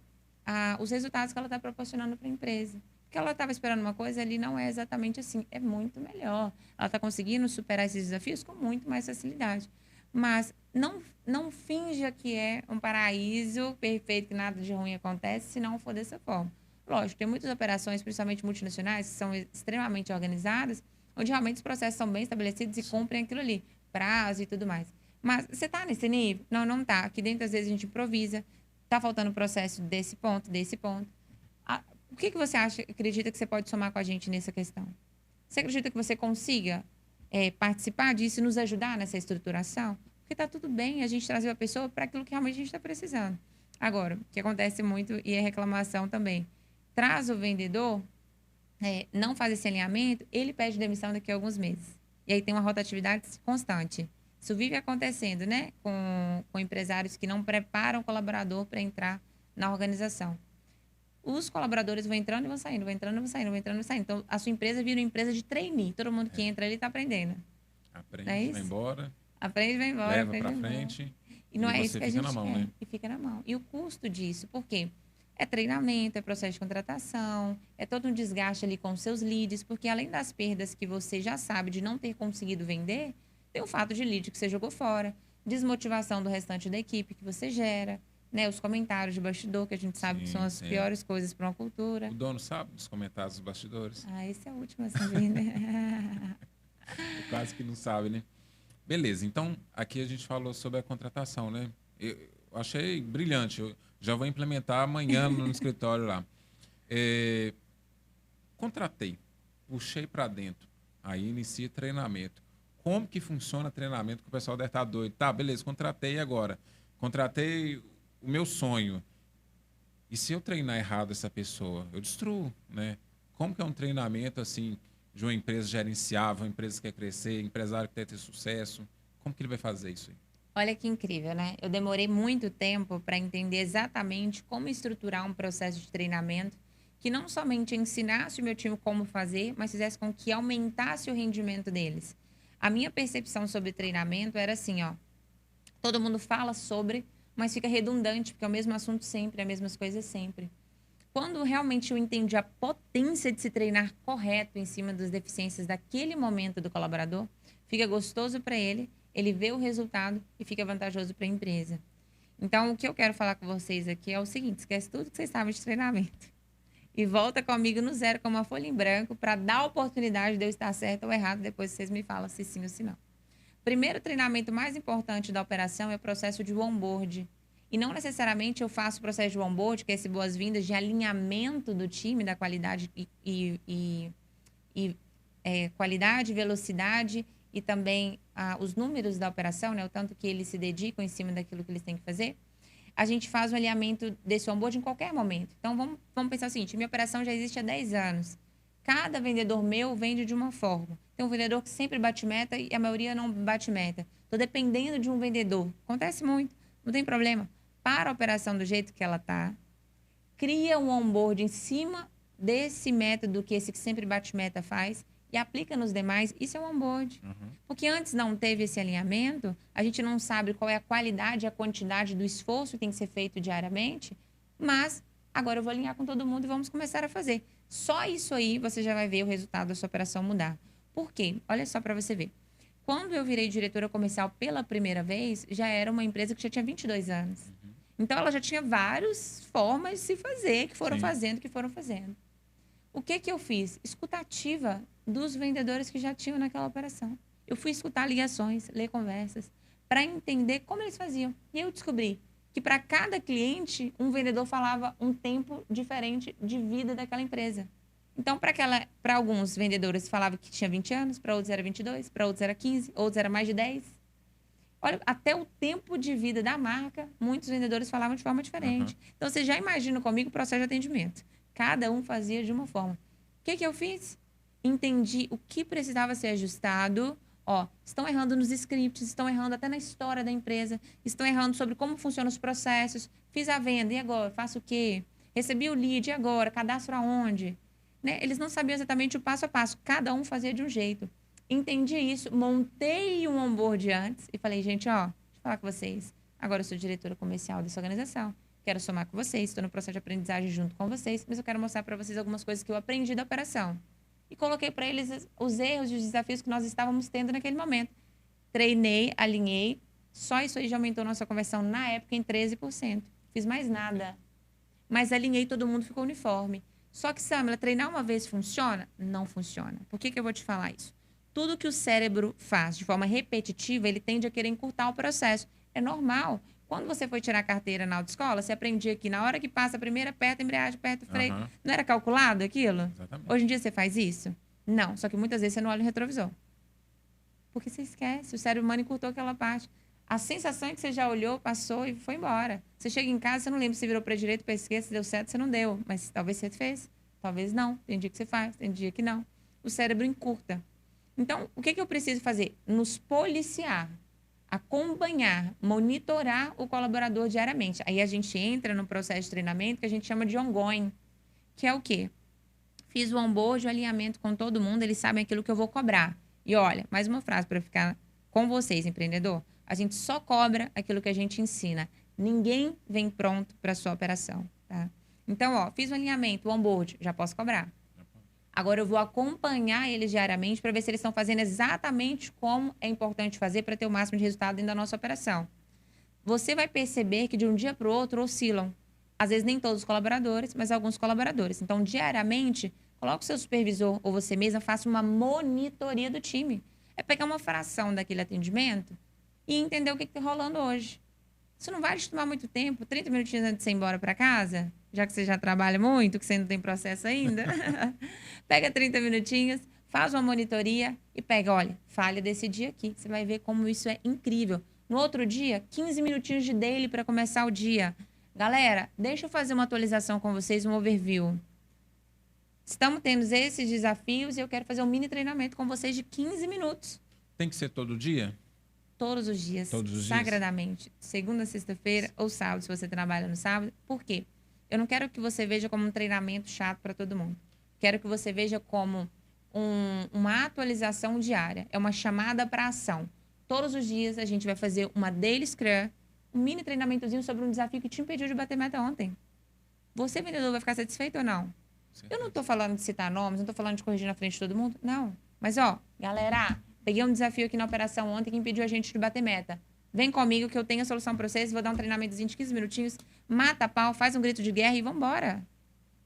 os resultados que ela está proporcionando para a empresa. Porque ela estava esperando uma coisa, ali não é exatamente assim. É muito melhor. Ela está conseguindo superar esses desafios com muito mais facilidade. Mas não finja que é um paraíso perfeito, que nada de ruim acontece, se não for dessa forma. Lógico, tem muitas operações, principalmente multinacionais, que são extremamente organizadas, onde realmente os processos são bem estabelecidos e cumprem aquilo ali, prazo e tudo mais. Mas você está nesse nível? Não, não está. Aqui dentro, às vezes, a gente improvisa. Está faltando processo desse ponto, desse ponto. O que você acredita que você pode somar com a gente nessa questão? Você acredita que você consiga participar disso e nos ajudar nessa estruturação? Porque está tudo bem a gente trazer a pessoa para aquilo que realmente a gente está precisando. Agora, o que acontece muito, e é reclamação também, traz o vendedor, não faz esse alinhamento, ele pede demissão daqui a alguns meses. E aí tem uma rotatividade constante. Isso vive acontecendo, né? Com empresários que não preparam o colaborador para entrar na organização. Os colaboradores vão entrando e vão saindo, vão entrando e vão saindo, vão entrando e vão saindo. Então, a sua empresa vira uma empresa de trainee. Todo mundo que entra ali está aprendendo. Aprende, vai embora. Aprende, vai embora. Leva para frente. E não é isso que a gente na mão, quer. né? E fica na mão. E o custo disso, por quê? É treinamento, é processo de contratação, é todo um desgaste ali com os seus leads, porque além das perdas que você já sabe de não ter conseguido vender, tem o fato de lead que você jogou fora, desmotivação do restante da equipe que você gera, né? Os comentários de bastidor, que a gente sabe que são as piores coisas para uma cultura. O dono sabe dos comentários dos bastidores? Esse é o último a saber, né? Quase que não sabe, né? Beleza, então aqui a gente falou sobre a contratação, né? Eu achei brilhante. Eu já vou implementar amanhã no escritório lá. Contratei, puxei para dentro, aí inicia treinamento. Como que funciona treinamento que o pessoal deve estar doido? Tá, beleza, contratei agora. Contratei o meu sonho. E se eu treinar errado essa pessoa, eu destruo, né? Como que é um treinamento assim de uma empresa gerenciável, uma empresa que quer crescer, empresário que quer ter sucesso? Como que ele vai fazer isso aí? Olha que incrível, né? Eu demorei muito tempo para entender exatamente como estruturar um processo de treinamento que não somente ensinasse o meu time como fazer, mas fizesse com que aumentasse o rendimento deles. A minha percepção sobre treinamento era assim, ó. Todo mundo fala sobre, mas fica redundante, porque é o mesmo assunto sempre, as mesmas coisas sempre. Quando realmente eu entendi a potência de se treinar correto em cima das deficiências daquele momento do colaborador, fica gostoso para ele, ele vê o resultado e fica vantajoso para a empresa. Então, o que eu quero falar com vocês aqui é o seguinte: esquece tudo que vocês sabem de treinamento e volta comigo no zero com uma folha em branco para dar a oportunidade de eu estar certo ou errado, depois vocês me falam se sim ou se não. Primeiro treinamento mais importante da operação é o processo de onboard. E não necessariamente eu faço o processo de onboard, que é esse boas-vindas de alinhamento do time, da qualidade qualidade, velocidade e também os números da operação, né? O tanto que eles se dedicam em cima daquilo que eles têm que fazer. A gente faz o alinhamento desse onboard em qualquer momento. Então, vamos pensar o seguinte: minha operação já existe há 10 anos. Cada vendedor meu vende de uma forma. Tem um vendedor que sempre bate meta e a maioria não bate meta. Estou dependendo de um vendedor. Acontece muito, não tem problema. Para a operação do jeito que ela está, cria um onboard em cima desse método que esse que sempre bate meta faz e aplica nos demais. Isso é um onboard. Porque antes não teve esse alinhamento, a gente não sabe qual é a qualidade e a quantidade do esforço que tem que ser feito diariamente, mas agora eu vou alinhar com todo mundo e vamos começar a fazer. Só isso aí você já vai ver o resultado da sua operação mudar. Por quê? Olha só para você ver. Quando eu virei diretora comercial pela primeira vez, já era uma empresa que já tinha 22 anos. Então, ela já tinha várias formas de se fazer, que foram fazendo. O que eu fiz? Escutativa dos vendedores que já tinham naquela operação. Eu fui escutar ligações, ler conversas, para entender como eles faziam. E eu descobri que para cada cliente, um vendedor falava um tempo diferente de vida daquela empresa. Então, para alguns vendedores falava que tinha 20 anos, para outros era 22, para outros era 15, outros era mais de 10. Olha, até o tempo de vida da marca, muitos vendedores falavam de forma diferente. Então, você já imagina comigo o processo de atendimento. Cada um fazia de uma forma. O que eu fiz? Entendi o que precisava ser ajustado. Estão errando nos scripts, estão errando até na história da empresa, estão errando sobre como funcionam os processos. Fiz a venda, e agora? Faço o quê? Recebi o lead, e agora? Cadastro aonde? Né? Eles não sabiam exatamente o passo a passo. Cada um fazia de um jeito. Entendi isso, montei um onboard antes e falei, gente, deixa eu falar com vocês. Agora eu sou diretora comercial dessa organização. quero somar com vocês, estou no processo de aprendizagem junto com vocês, mas eu quero mostrar para vocês algumas coisas que eu aprendi da operação. E coloquei para eles os erros e os desafios que nós estávamos tendo naquele momento. Treinei, alinhei, só isso aí já aumentou nossa conversão na época em 13%. Fiz mais nada. Mas alinhei, todo mundo ficou uniforme. Só que, Samila, treinar uma vez funciona? Não funciona. Por que eu vou te falar isso? Tudo que o cérebro faz de forma repetitiva, ele tende a querer encurtar o processo. É normal. Quando você foi tirar a carteira na autoescola, você aprendia que na hora que passa a primeira, aperta a embreagem, aperta o freio. Aham. Não era calculado aquilo? Exatamente. Hoje em dia você faz isso? Não. Só que muitas vezes você não olha o retrovisor. Porque você esquece. O cérebro humano encurtou aquela parte. A sensação é que você já olhou, passou e foi embora. Você chega em casa, você não lembra se virou para a direita, para a esquerda, se deu certo, você não deu. Mas talvez você fez, talvez não. Tem dia que você faz, tem dia que não. O cérebro encurta. Então, o que eu preciso fazer? Nos policiar, acompanhar, monitorar o colaborador diariamente. Aí a gente entra no processo de treinamento que a gente chama de ongoing, que é o quê? Fiz o onboard, o alinhamento com todo mundo, eles sabem aquilo que eu vou cobrar. E olha, mais uma frase para ficar com vocês, empreendedor. A gente só cobra aquilo que a gente ensina. Ninguém vem pronto para a sua operação, tá? Então, ó, fiz o alinhamento, o onboard, já posso cobrar. Agora eu vou acompanhar eles diariamente para ver se eles estão fazendo exatamente como é importante fazer para ter o máximo de resultado dentro da nossa operação. Você vai perceber que de um dia para o outro oscilam. Às vezes nem todos os colaboradores, mas alguns colaboradores. Então, diariamente, coloque o seu supervisor ou você mesma, faça uma monitoria do time. É pegar uma fração daquele atendimento e entender o que está rolando hoje. Isso não vai te tomar muito tempo, 30 minutinhos antes de você ir embora para casa, já que você já trabalha muito, que você não tem processo ainda. Pega 30 minutinhos, faz uma monitoria e pega, olha, falha desse dia aqui. Você vai ver como isso é incrível. No outro dia, 15 minutinhos de daily para começar o dia. Galera, deixa eu fazer uma atualização com vocês, um overview. Estamos tendo esses desafios e eu quero fazer um mini treinamento com vocês de 15 minutos. Tem que ser todo dia? Todos os dias, Todos os dias? sagradamente. Segunda, sexta-feira ou sábado, se você trabalha no sábado. Por quê? Eu não quero que você veja como um treinamento chato para todo mundo. Quero que você veja como uma atualização diária. É uma chamada para ação. Todos os dias a gente vai fazer uma daily scrum, um mini treinamentozinho sobre um desafio que te impediu de bater meta ontem. Você, vendedor, vai ficar satisfeito ou não? Eu não estou falando de citar nomes, não estou falando de corrigir na frente de todo mundo. Não. Mas, ó, galera, peguei um desafio aqui na operação ontem que impediu a gente de bater meta. Vem comigo que eu tenho a solução para vocês, vou dar um treinamentozinho de 15 minutinhos, mata a pau, faz um grito de guerra e vambora.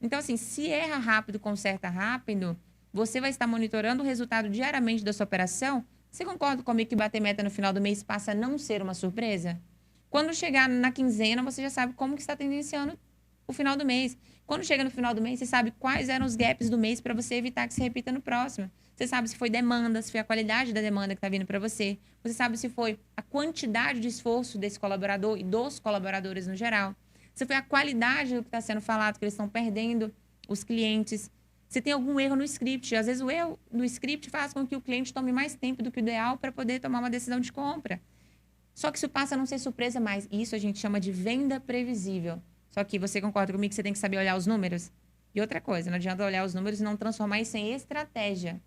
Então, assim, se erra rápido, conserta rápido, você vai estar monitorando o resultado diariamente da sua operação. Você concorda comigo que bater meta no final do mês passa a não ser uma surpresa? Quando chegar na quinzena, você já sabe como que está tendenciando o final do mês. Quando chega no final do mês, você sabe quais eram os gaps do mês para você evitar que se repita no próximo. Você sabe se foi demanda, se foi a qualidade da demanda que está vindo para você. Você sabe se foi a quantidade de esforço desse colaborador e dos colaboradores no geral. Se foi a qualidade do que está sendo falado, que eles estão perdendo os clientes. Se tem algum erro no script. Às vezes o erro no script faz com que o cliente tome mais tempo do que o ideal para poder tomar uma decisão de compra. Só que isso passa a não ser surpresa mais. Isso a gente chama de venda previsível. Só que você concorda comigo que você tem que saber olhar os números? E outra coisa, não adianta olhar os números e não transformar isso em estratégia.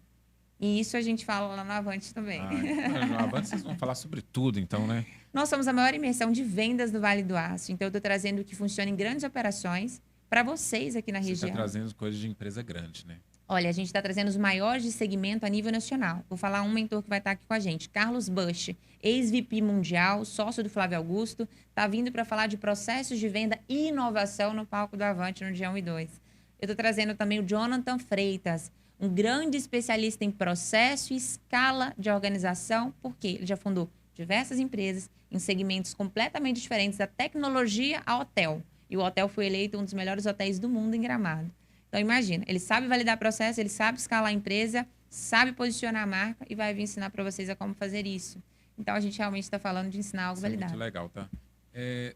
E isso a gente fala lá no Avante também. No Avante vocês vão falar sobre tudo, então, né? Nós somos a maior imersão de vendas do Vale do Aço. Então, eu estou trazendo o que funciona em grandes operações para vocês aqui na região. Você está trazendo coisas de empresa grande, né? Olha, a gente está trazendo os maiores de segmento a nível nacional. Vou falar um mentor que vai estar aqui com a gente. Carlos Bush, ex-VP mundial, sócio do Flávio Augusto. Está vindo para falar de processos de venda e inovação no palco do Avante no dia 1 e 2. Eu estou trazendo também o Jonathan Freitas, um grande especialista em processo e escala de organização, porque ele já fundou diversas empresas em segmentos completamente diferentes, da tecnologia ao hotel. E o hotel foi eleito um dos melhores hotéis do mundo em Gramado. Então, imagina, ele sabe validar processo, ele sabe escalar a empresa, sabe posicionar a marca e vai vir ensinar para vocês a como fazer isso. Então, a gente realmente está falando de ensinar algo validado. Muito legal, tá?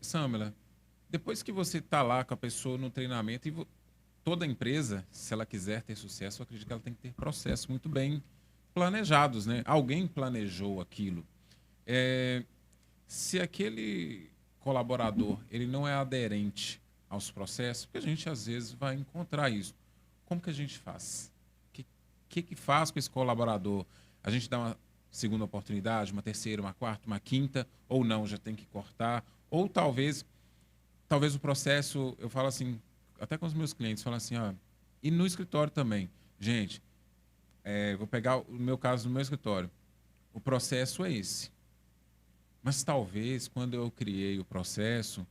Samila, depois que você está lá com a pessoa no treinamento, e toda empresa, se ela quiser ter sucesso, eu acredito que ela tem que ter processos muito bem planejados, né? Alguém planejou aquilo. Se aquele colaborador ele não é aderente aos processos, porque a gente às vezes vai encontrar isso. Como que a gente faz? O que faz com esse colaborador? A gente dá uma segunda oportunidade, uma terceira, uma quarta, uma quinta, ou não, já tem que cortar, ou talvez talvez o processo, eu falo assim, até com os meus clientes, falo assim, ó, e no escritório também. Gente, vou pegar o meu caso no meu escritório. O processo é esse. Mas talvez, quando eu criei o processo,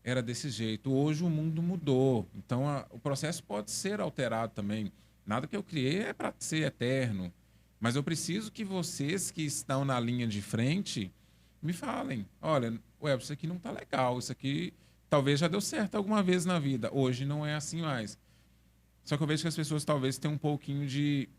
era desse jeito. Hoje o mundo mudou. Então, o processo pode ser alterado também. Nada que eu criei é para ser eterno. Mas eu preciso que vocês que estão na linha de frente me falem. Olha, Web, isso aqui não está legal. Isso aqui talvez já deu certo alguma vez na vida. Hoje não é assim mais. Só que eu vejo que as pessoas talvez tenham um pouquinho de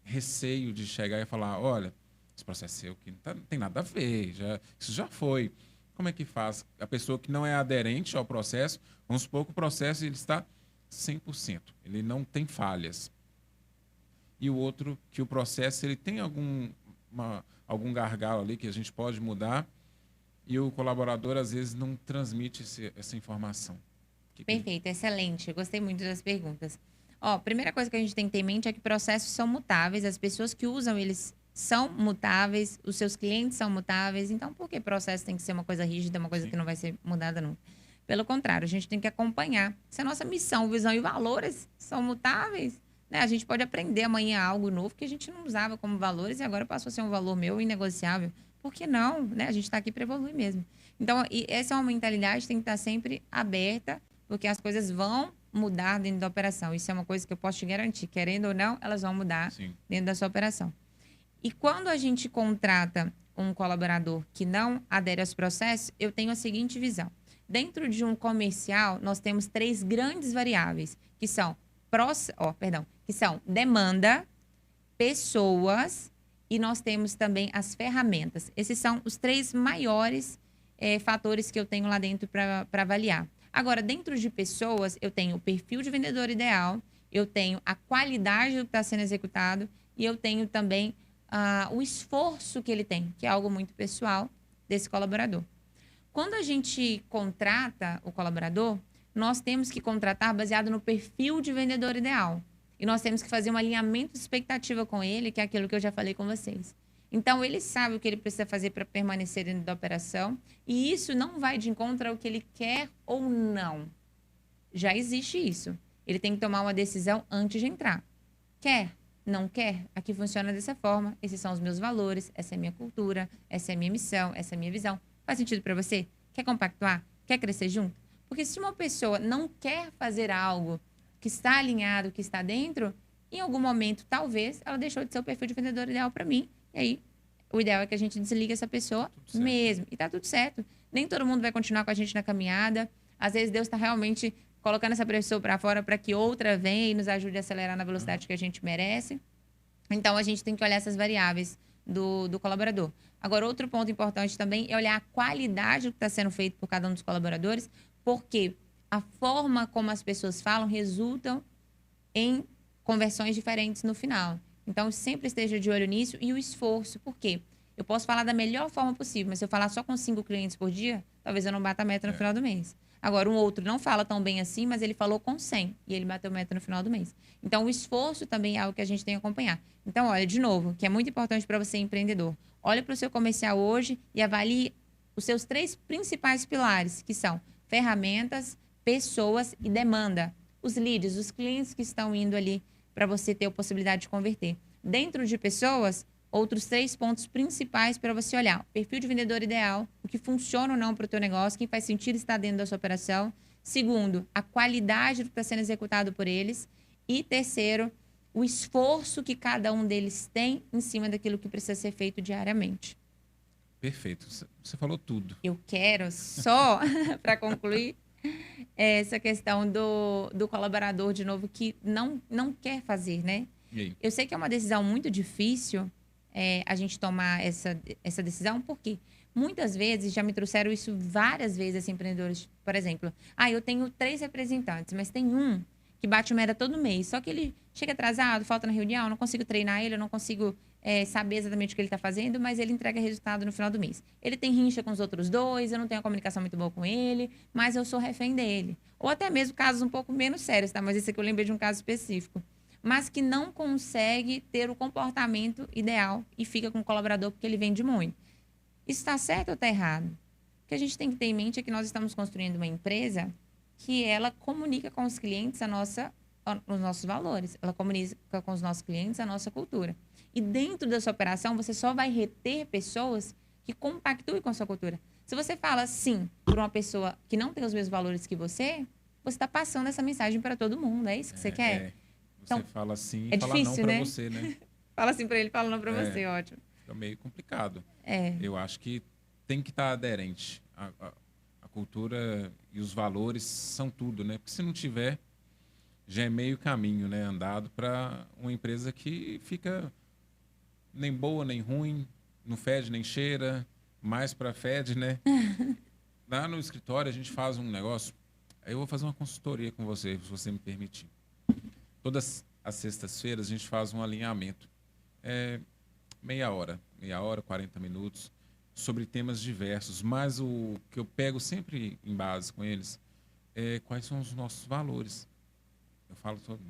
receio de chegar e falar, olha, esse processo seu que não tem nada a ver, isso já foi. Como é que faz? A pessoa que não é aderente ao processo, vamos supor que o processo ele está 100%, ele não tem falhas. E o outro, que o processo ele tem algum gargalo ali que a gente pode mudar e o colaborador, às vezes, não transmite essa informação. Perfeito, excelente. Eu gostei muito das perguntas. Ó, primeira coisa que a gente tem que ter em mente é que processos são mutáveis, as pessoas que usam eles são mutáveis, os seus clientes são mutáveis, então por que processo tem que ser uma coisa rígida, uma coisa que não vai ser mudada nunca? Pelo contrário, a gente tem que acompanhar. Se a nossa missão, visão e valores são mutáveis, né? A gente pode aprender amanhã algo novo que a gente não usava como valores e agora passou a ser um valor meu inegociável. Por que não? Né? A gente está aqui para evoluir mesmo. Então, essa é uma mentalidade que tem que estar sempre aberta, porque as coisas vão mudar dentro da operação. Isso é uma coisa que eu posso te garantir. Querendo ou não, elas vão mudar dentro da sua operação. E quando a gente contrata um colaborador que não adere aos processos, eu tenho a seguinte visão. Dentro de um comercial, nós temos 3 grandes variáveis, que são, que são demanda, pessoas e nós temos também as ferramentas. Esses são os 3 maiores fatores que eu tenho lá dentro para avaliar. Agora, dentro de pessoas, eu tenho o perfil de vendedor ideal, eu tenho a qualidade do que está sendo executado e eu tenho também o esforço que ele tem, que é algo muito pessoal desse colaborador. Quando a gente contrata o colaborador, nós temos que contratar baseado no perfil de vendedor ideal. E nós temos que fazer um alinhamento de expectativa com ele, que é aquilo que eu já falei com vocês. Então, ele sabe o que ele precisa fazer para permanecer dentro da operação. E isso não vai de encontro ao que ele quer ou não. Já existe isso. Ele tem que tomar uma decisão antes de entrar. Quer? Não quer? Aqui funciona dessa forma. Esses são os meus valores, essa é a minha cultura, essa é a minha missão, essa é a minha visão. Faz sentido para você? Quer compactuar? Quer crescer junto? Porque se uma pessoa não quer fazer algo que está alinhado, que está dentro, em algum momento, talvez, ela deixou de ser o perfil de vendedor ideal para mim. E aí, o ideal é que a gente desligue essa pessoa mesmo. E tá tudo certo. Nem todo mundo vai continuar com a gente na caminhada. Às vezes, Deus está realmente colocando essa pessoa para fora para que outra venha e nos ajude a acelerar na velocidade que a gente merece. Então, a gente tem que olhar essas variáveis do colaborador. Agora, outro ponto importante também é olhar a qualidade do que está sendo feito por cada um dos colaboradores, porque a forma como as pessoas falam resultam em conversões diferentes no final. Então, sempre esteja de olho nisso e o esforço. Por quê? Eu posso falar da melhor forma possível, mas se eu falar só com 5 clientes por dia, talvez eu não bata a meta no final do mês. Agora, um outro não fala tão bem assim, mas ele falou com 100 e ele bateu a meta no final do mês. Então, o esforço também é algo que a gente tem que acompanhar. Então, olha, de novo, que é muito importante para você, empreendedor. Olhe para o seu comercial hoje e avalie os seus 3 principais pilares, que são ferramentas, pessoas e demanda. Os leads, os clientes que estão indo ali para você ter a possibilidade de converter. Dentro de pessoas, outros 3 pontos principais para você olhar. O perfil de vendedor ideal, o que funciona ou não para o teu negócio, quem faz sentido estar dentro da sua operação. Segundo, a qualidade do que está sendo executado por eles. E terceiro, o esforço que cada um deles tem em cima daquilo que precisa ser feito diariamente. Perfeito. Você falou tudo. Eu quero só, para concluir, essa questão do colaborador, de novo, que não quer fazer, né? Eu sei que é uma decisão muito difícil a gente tomar essa decisão, porque muitas vezes, já me trouxeram isso várias vezes, assim, empreendedores. Por exemplo, eu tenho 3 representantes, mas tem um que bate meta todo mês, só que ele chega atrasado, falta na reunião, eu não consigo treinar ele, eu não consigo saber exatamente o que ele está fazendo, mas ele entrega resultado no final do mês. Ele tem rincha com os outros 2, eu não tenho uma comunicação muito boa com ele, mas eu sou refém dele. Ou até mesmo casos um pouco menos sérios, tá? Mas esse aqui eu lembrei de um caso específico. Mas que não consegue ter o comportamento ideal e fica com o colaborador porque ele vende muito. Isso está certo ou está errado? O que a gente tem que ter em mente é que nós estamos construindo uma empresa que ela comunica com os clientes os nossos valores. Ela comunica com os nossos clientes a nossa cultura. E dentro dessa operação, você só vai reter pessoas que compactuem com a sua cultura. Se você fala sim para uma pessoa que não tem os mesmos valores que você está passando essa mensagem para todo mundo. É isso que você quer? Você então, fala sim e fala difícil, não para né? você, né? Fala sim para ele, fala não para você, ótimo. Fica meio complicado. Eu acho que tem que estar aderente. A cultura e os valores são tudo, né? Porque se não tiver, já é meio caminho, né? Andado para uma empresa que fica nem boa, nem ruim, não fede, nem cheira, mais para fede, né? Lá no escritório a gente faz um negócio. Aí eu vou fazer uma consultoria com você, se você me permitir. Todas as sextas-feiras a gente faz um alinhamento. Meia hora, 40 minutos, sobre temas diversos. Mas o que eu pego sempre em base com eles é quais são os nossos valores. Eu falo sobre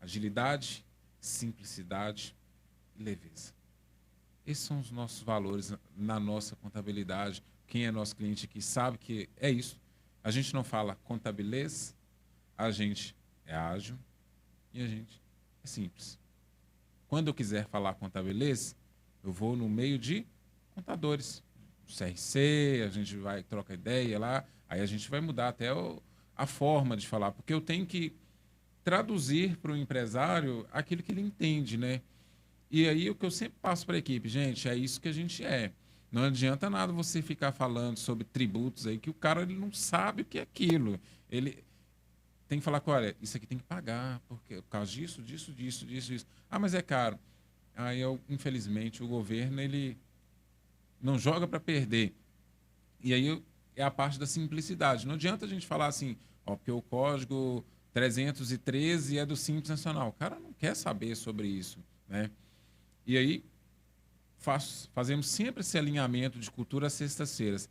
agilidade, simplicidade e leveza. Esses são os nossos valores na nossa contabilidade. Quem é nosso cliente aqui sabe que é isso. A gente não fala contabilez, a gente é ágil e a gente é simples. Quando eu quiser falar contabilez, eu vou no meio de contadores. CRC, a gente vai trocar ideia lá, aí a gente vai mudar até a forma de falar, porque eu tenho que traduzir para o empresário aquilo que ele entende, né? E aí o que eu sempre passo para a equipe, gente, é isso que a gente é. Não adianta nada você ficar falando sobre tributos aí, que o cara ele não sabe o que é aquilo. Ele tem que falar que, olha, isso aqui tem que pagar, porque, por causa disso. Ah, mas é caro. Aí, infelizmente, o governo ele não joga para perder. E aí é a parte da simplicidade. Não adianta a gente falar assim, porque o código 313 é do Simples Nacional. O cara não quer saber sobre isso, né? E aí fazemos sempre esse alinhamento de cultura às sextas-feiras.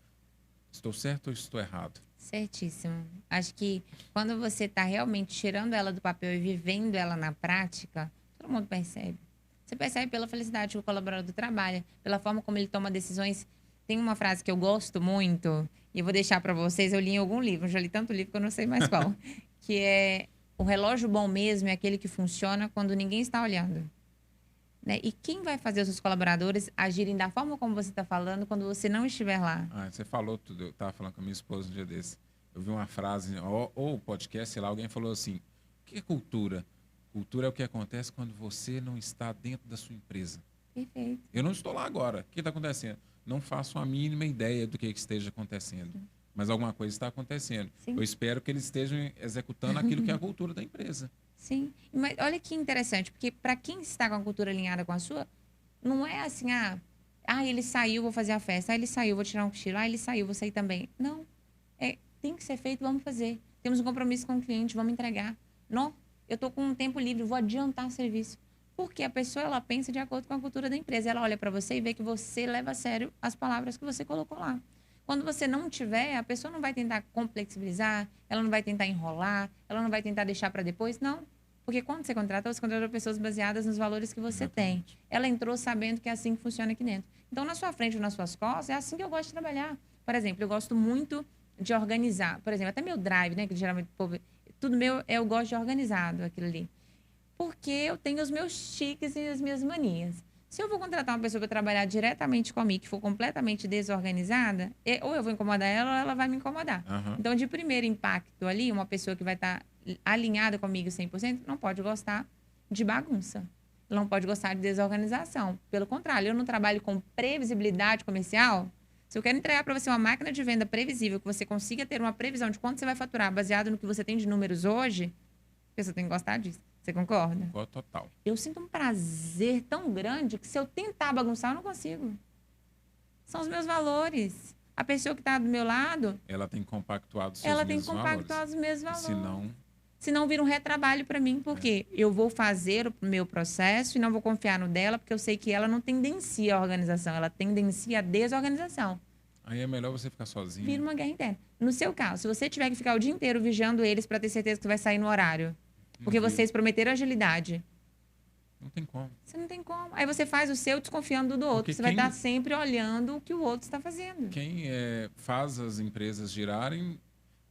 Estou certo ou estou errado? Certíssimo. Acho que quando você está realmente tirando ela do papel e vivendo ela na prática, todo mundo percebe. Você percebe pela felicidade que o colaborador trabalha, pela forma como ele toma decisões. Tem uma frase que eu gosto muito, e eu vou deixar para vocês, eu li em algum livro, já li tanto livro que eu não sei mais qual, que é: o relógio bom mesmo é aquele que funciona quando ninguém está olhando. Né? E quem vai fazer os seus colaboradores agirem da forma como você está falando quando você não estiver lá? Você falou tudo. Eu estava falando com a minha esposa um dia desse. Eu vi uma frase, ou podcast, sei lá, alguém falou assim: o que é cultura? Cultura é o que acontece quando você não está dentro da sua empresa. Perfeito. Eu não estou lá agora. O que está acontecendo? Não faço a mínima ideia do que esteja acontecendo. Sim. Mas alguma coisa está acontecendo. Sim. Eu espero que eles estejam executando aquilo que é a cultura da empresa. Sim, mas olha que interessante, porque para quem está com a cultura alinhada com a sua, não é assim, ele saiu, vou fazer a festa, ele saiu, vou tirar um cochilo, ele saiu, vou sair também. Não, tem que ser feito, vamos fazer. Temos um compromisso com o cliente, vamos entregar. Não, eu estou com um tempo livre, vou adiantar o serviço. Porque a pessoa, ela pensa de acordo com a cultura da empresa, ela olha para você e vê que você leva a sério as palavras que você colocou lá. Quando você não tiver, a pessoa não vai tentar complexibilizar, ela não vai tentar enrolar, ela não vai tentar deixar para depois, não. Porque quando você contratou pessoas baseadas nos valores que você tem. Ela entrou sabendo que é assim que funciona aqui dentro. Então, na sua frente ou nas suas costas, é assim que eu gosto de trabalhar. Por exemplo, eu gosto muito de organizar. Por exemplo, até meu drive, né? Que geralmente o povo... Tudo meu, eu gosto de organizado, aquilo ali. Porque eu tenho os meus tiques e as minhas manias. Se eu vou contratar uma pessoa para trabalhar diretamente comigo, que for completamente desorganizada, ou eu vou incomodar ela ou ela vai me incomodar. Uhum. Então, de primeiro impacto ali, uma pessoa que vai estar alinhada comigo 100%, não pode gostar de bagunça. Ela não pode gostar de desorganização. Pelo contrário, eu não trabalho com previsibilidade comercial. Se eu quero entregar para você uma máquina de venda previsível, que você consiga ter uma previsão de quanto você vai faturar baseado no que você tem de números hoje, a pessoa tem que gostar disso. Você concorda? Concordo total. Eu sinto um prazer tão grande que se eu tentar bagunçar, eu não consigo. São os meus valores. A pessoa que está do meu lado... Ela tem compactuado os seus ela tem mesmos compactuado valores. os mesmos valores. Se não vira um retrabalho para mim, porque eu vou fazer o meu processo e não vou confiar no dela, porque eu sei que ela não tendencia à organização, ela tendencia à desorganização. Aí é melhor você ficar sozinho. Vira uma guerra interna. No seu caso, se você tiver que ficar o dia inteiro vigiando eles para ter certeza que vai sair no horário, porque vocês prometeram agilidade, Não tem como. Você não tem como. Aí você faz o seu desconfiando do outro. Porque Você vai estar sempre olhando o que o outro está fazendo. Quem faz as empresas girarem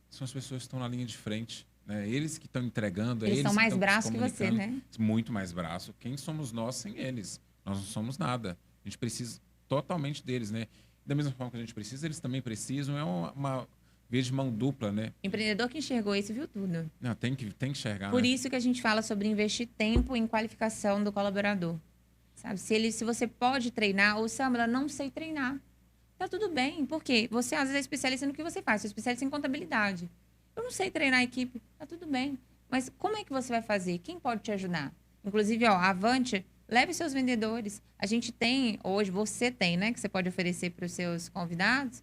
são as pessoas que estão na linha de frente. Né? Eles que estão entregando, Eles são que mais estão se braço que você, comunicando. né? Muito mais braço. Quem somos nós sem eles? Nós não somos nada. A gente precisa totalmente deles, né? Da mesma forma que a gente precisa, eles também precisam. É uma via de mão dupla, né? Empreendedor que enxergou isso viu tudo. Não, tem que enxergar, Por né? isso que a gente fala sobre investir tempo em qualificação do colaborador. Sabe? Se você pode treinar, ou Samela, não sei treinar. Tá tudo bem. Por quê? Você às vezes é especialista no que você faz. Você é especialista em contabilidade. Eu não sei treinar a equipe. Tá tudo bem. Mas como é que você vai fazer? Quem pode te ajudar? Inclusive, ó, a Avante, leve seus vendedores. A gente tem, hoje você tem, né? Que você pode oferecer para os seus convidados.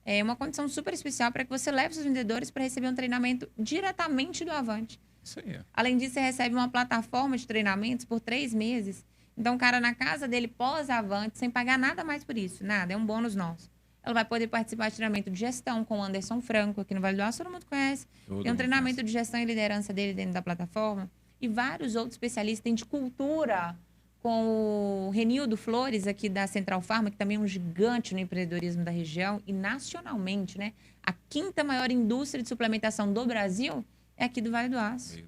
É uma condição super especial para que você leve seus vendedores para receber um treinamento diretamente do Avante. Isso aí. Além disso, você recebe uma plataforma de treinamentos por 3 meses. Então, o cara na casa dele, pós-Avante, sem pagar nada mais por isso. Nada, é um bônus nosso. Ela vai poder participar de treinamento de gestão com o Anderson Franco, aqui no Vale do Aço, todo mundo conhece. Tem um treinamento de gestão e liderança dele dentro da plataforma. E vários outros especialistas. Tem de cultura com o Renildo Flores, aqui da Central Farma, que também é um gigante no empreendedorismo da região e nacionalmente, né? A 5ª maior indústria de suplementação do Brasil é aqui do Vale do Aço.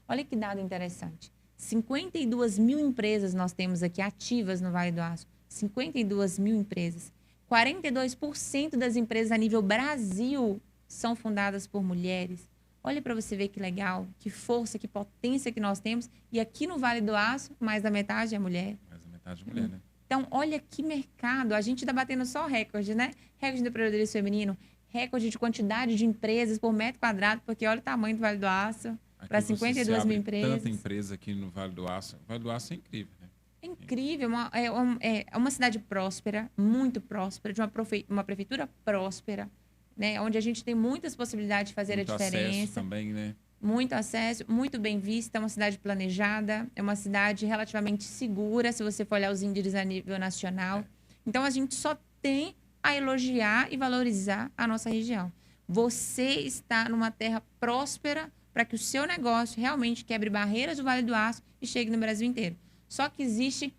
Olha que dado interessante. 52 mil empresas nós temos aqui ativas no Vale do Aço. 52 mil empresas. 42% das empresas a nível Brasil são fundadas por mulheres. Olha para você ver que legal, que força, que potência que nós temos. E aqui no Vale do Aço, mais da metade é mulher. Mais da metade é mulher, né? Então, olha que mercado. A gente está batendo só recorde, né? Recorde de empreendedorismo feminino, recorde de quantidade de empresas por metro quadrado, porque olha o tamanho do Vale do Aço. Para 52 mil empresas. Tanta empresa aqui no Vale do Aço. O Vale do Aço é incrível, né? É incrível. É uma cidade próspera, muito próspera, de uma prefeitura próspera, né? Onde a gente tem muitas possibilidades de fazer muito a diferença. Acesso também, né? Muito acesso, muito bem vista, é uma cidade planejada, é uma cidade relativamente segura, se você for olhar os índices a nível nacional. Então, a gente só tem a elogiar e valorizar a nossa região. Você está numa terra próspera para que o seu negócio realmente quebre barreiras do Vale do Aço e chegue no Brasil inteiro. Só que existe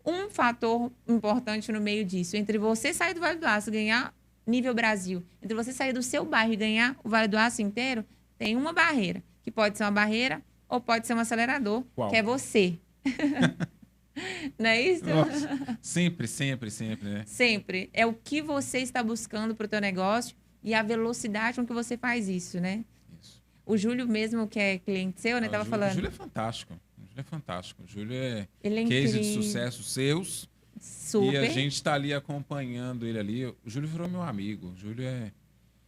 um fator importante no meio disso. Entre você sair do Vale do Aço e ganhar nível Brasil, entre você sair do seu bairro e ganhar o Vale do Aço inteiro, tem uma barreira, que pode ser uma barreira ou pode ser um acelerador, Qual? que é você. Não é isso? Nossa, sempre, né? Sempre. É o que você está buscando para o teu negócio e a velocidade com que você faz isso, né? Isso. O Júlio mesmo, que é cliente seu, né? Tava falando. O Júlio é fantástico. O Júlio é Ele é case incrível. de sucesso seus. Super. E a gente está ali acompanhando ele ali. O Júlio virou meu amigo. O Júlio é...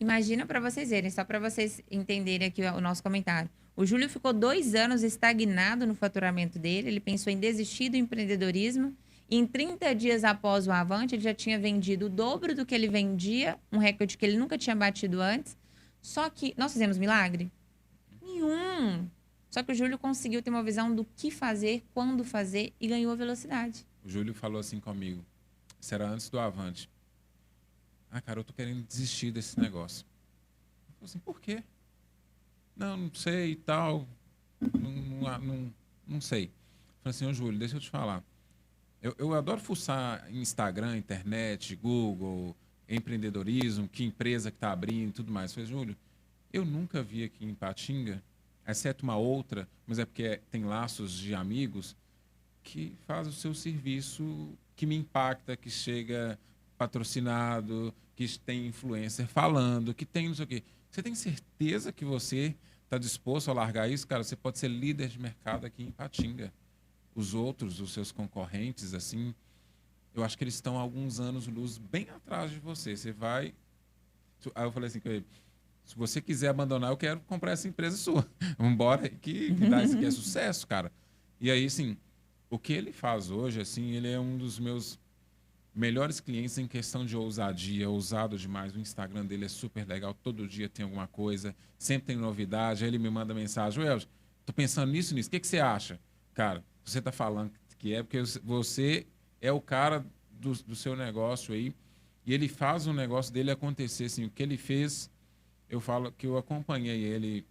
Imagina para vocês verem, só para vocês entenderem aqui o nosso comentário. O Júlio ficou 2 anos estagnado no faturamento dele. Ele pensou em desistir do empreendedorismo. E em 30 dias após o Avante, ele já tinha vendido o dobro do que ele vendia, um recorde que ele nunca tinha batido antes. Só que nós fizemos milagre? Nenhum. Só que o Júlio conseguiu ter uma visão do que fazer, quando fazer e ganhou velocidade. O Júlio falou assim comigo. Isso era antes do Avante. Ah, cara, eu tô querendo desistir desse negócio. Eu falei assim, por quê? Não sei e tal. Não sei. Eu falei assim, ô Júlio, deixa eu te falar. Eu adoro fuçar em Instagram, internet, Google, empreendedorismo, que empresa que está abrindo e tudo mais. Eu falei, Júlio, eu nunca vi aqui em Ipatinga, exceto uma outra, mas é porque tem laços de amigos, que faz o seu serviço, que me impacta, que chega patrocinado, que tem influencer falando, que tem não sei o quê. Você tem certeza que você está disposto a largar isso? Cara, você pode ser líder de mercado aqui em Ipatinga. Os outros, os seus concorrentes, assim, eu acho que eles estão há alguns anos-luz bem atrás de você. Você vai... Aí eu falei assim com ele, se você quiser abandonar, eu quero comprar essa empresa sua. Vamos embora, que dá isso aqui é sucesso, cara. E aí, assim, o que ele faz hoje, assim, ele é um dos meus melhores clientes em questão de ousadia, ousado demais. O Instagram dele é super legal, todo dia tem alguma coisa, sempre tem novidade. Aí ele me manda mensagem, Elcio, tô pensando nisso, o que você acha? Cara, você tá falando que é porque você é o cara do seu negócio aí, e ele faz o negócio dele acontecer, assim, o que ele fez, eu falo que eu acompanhei ele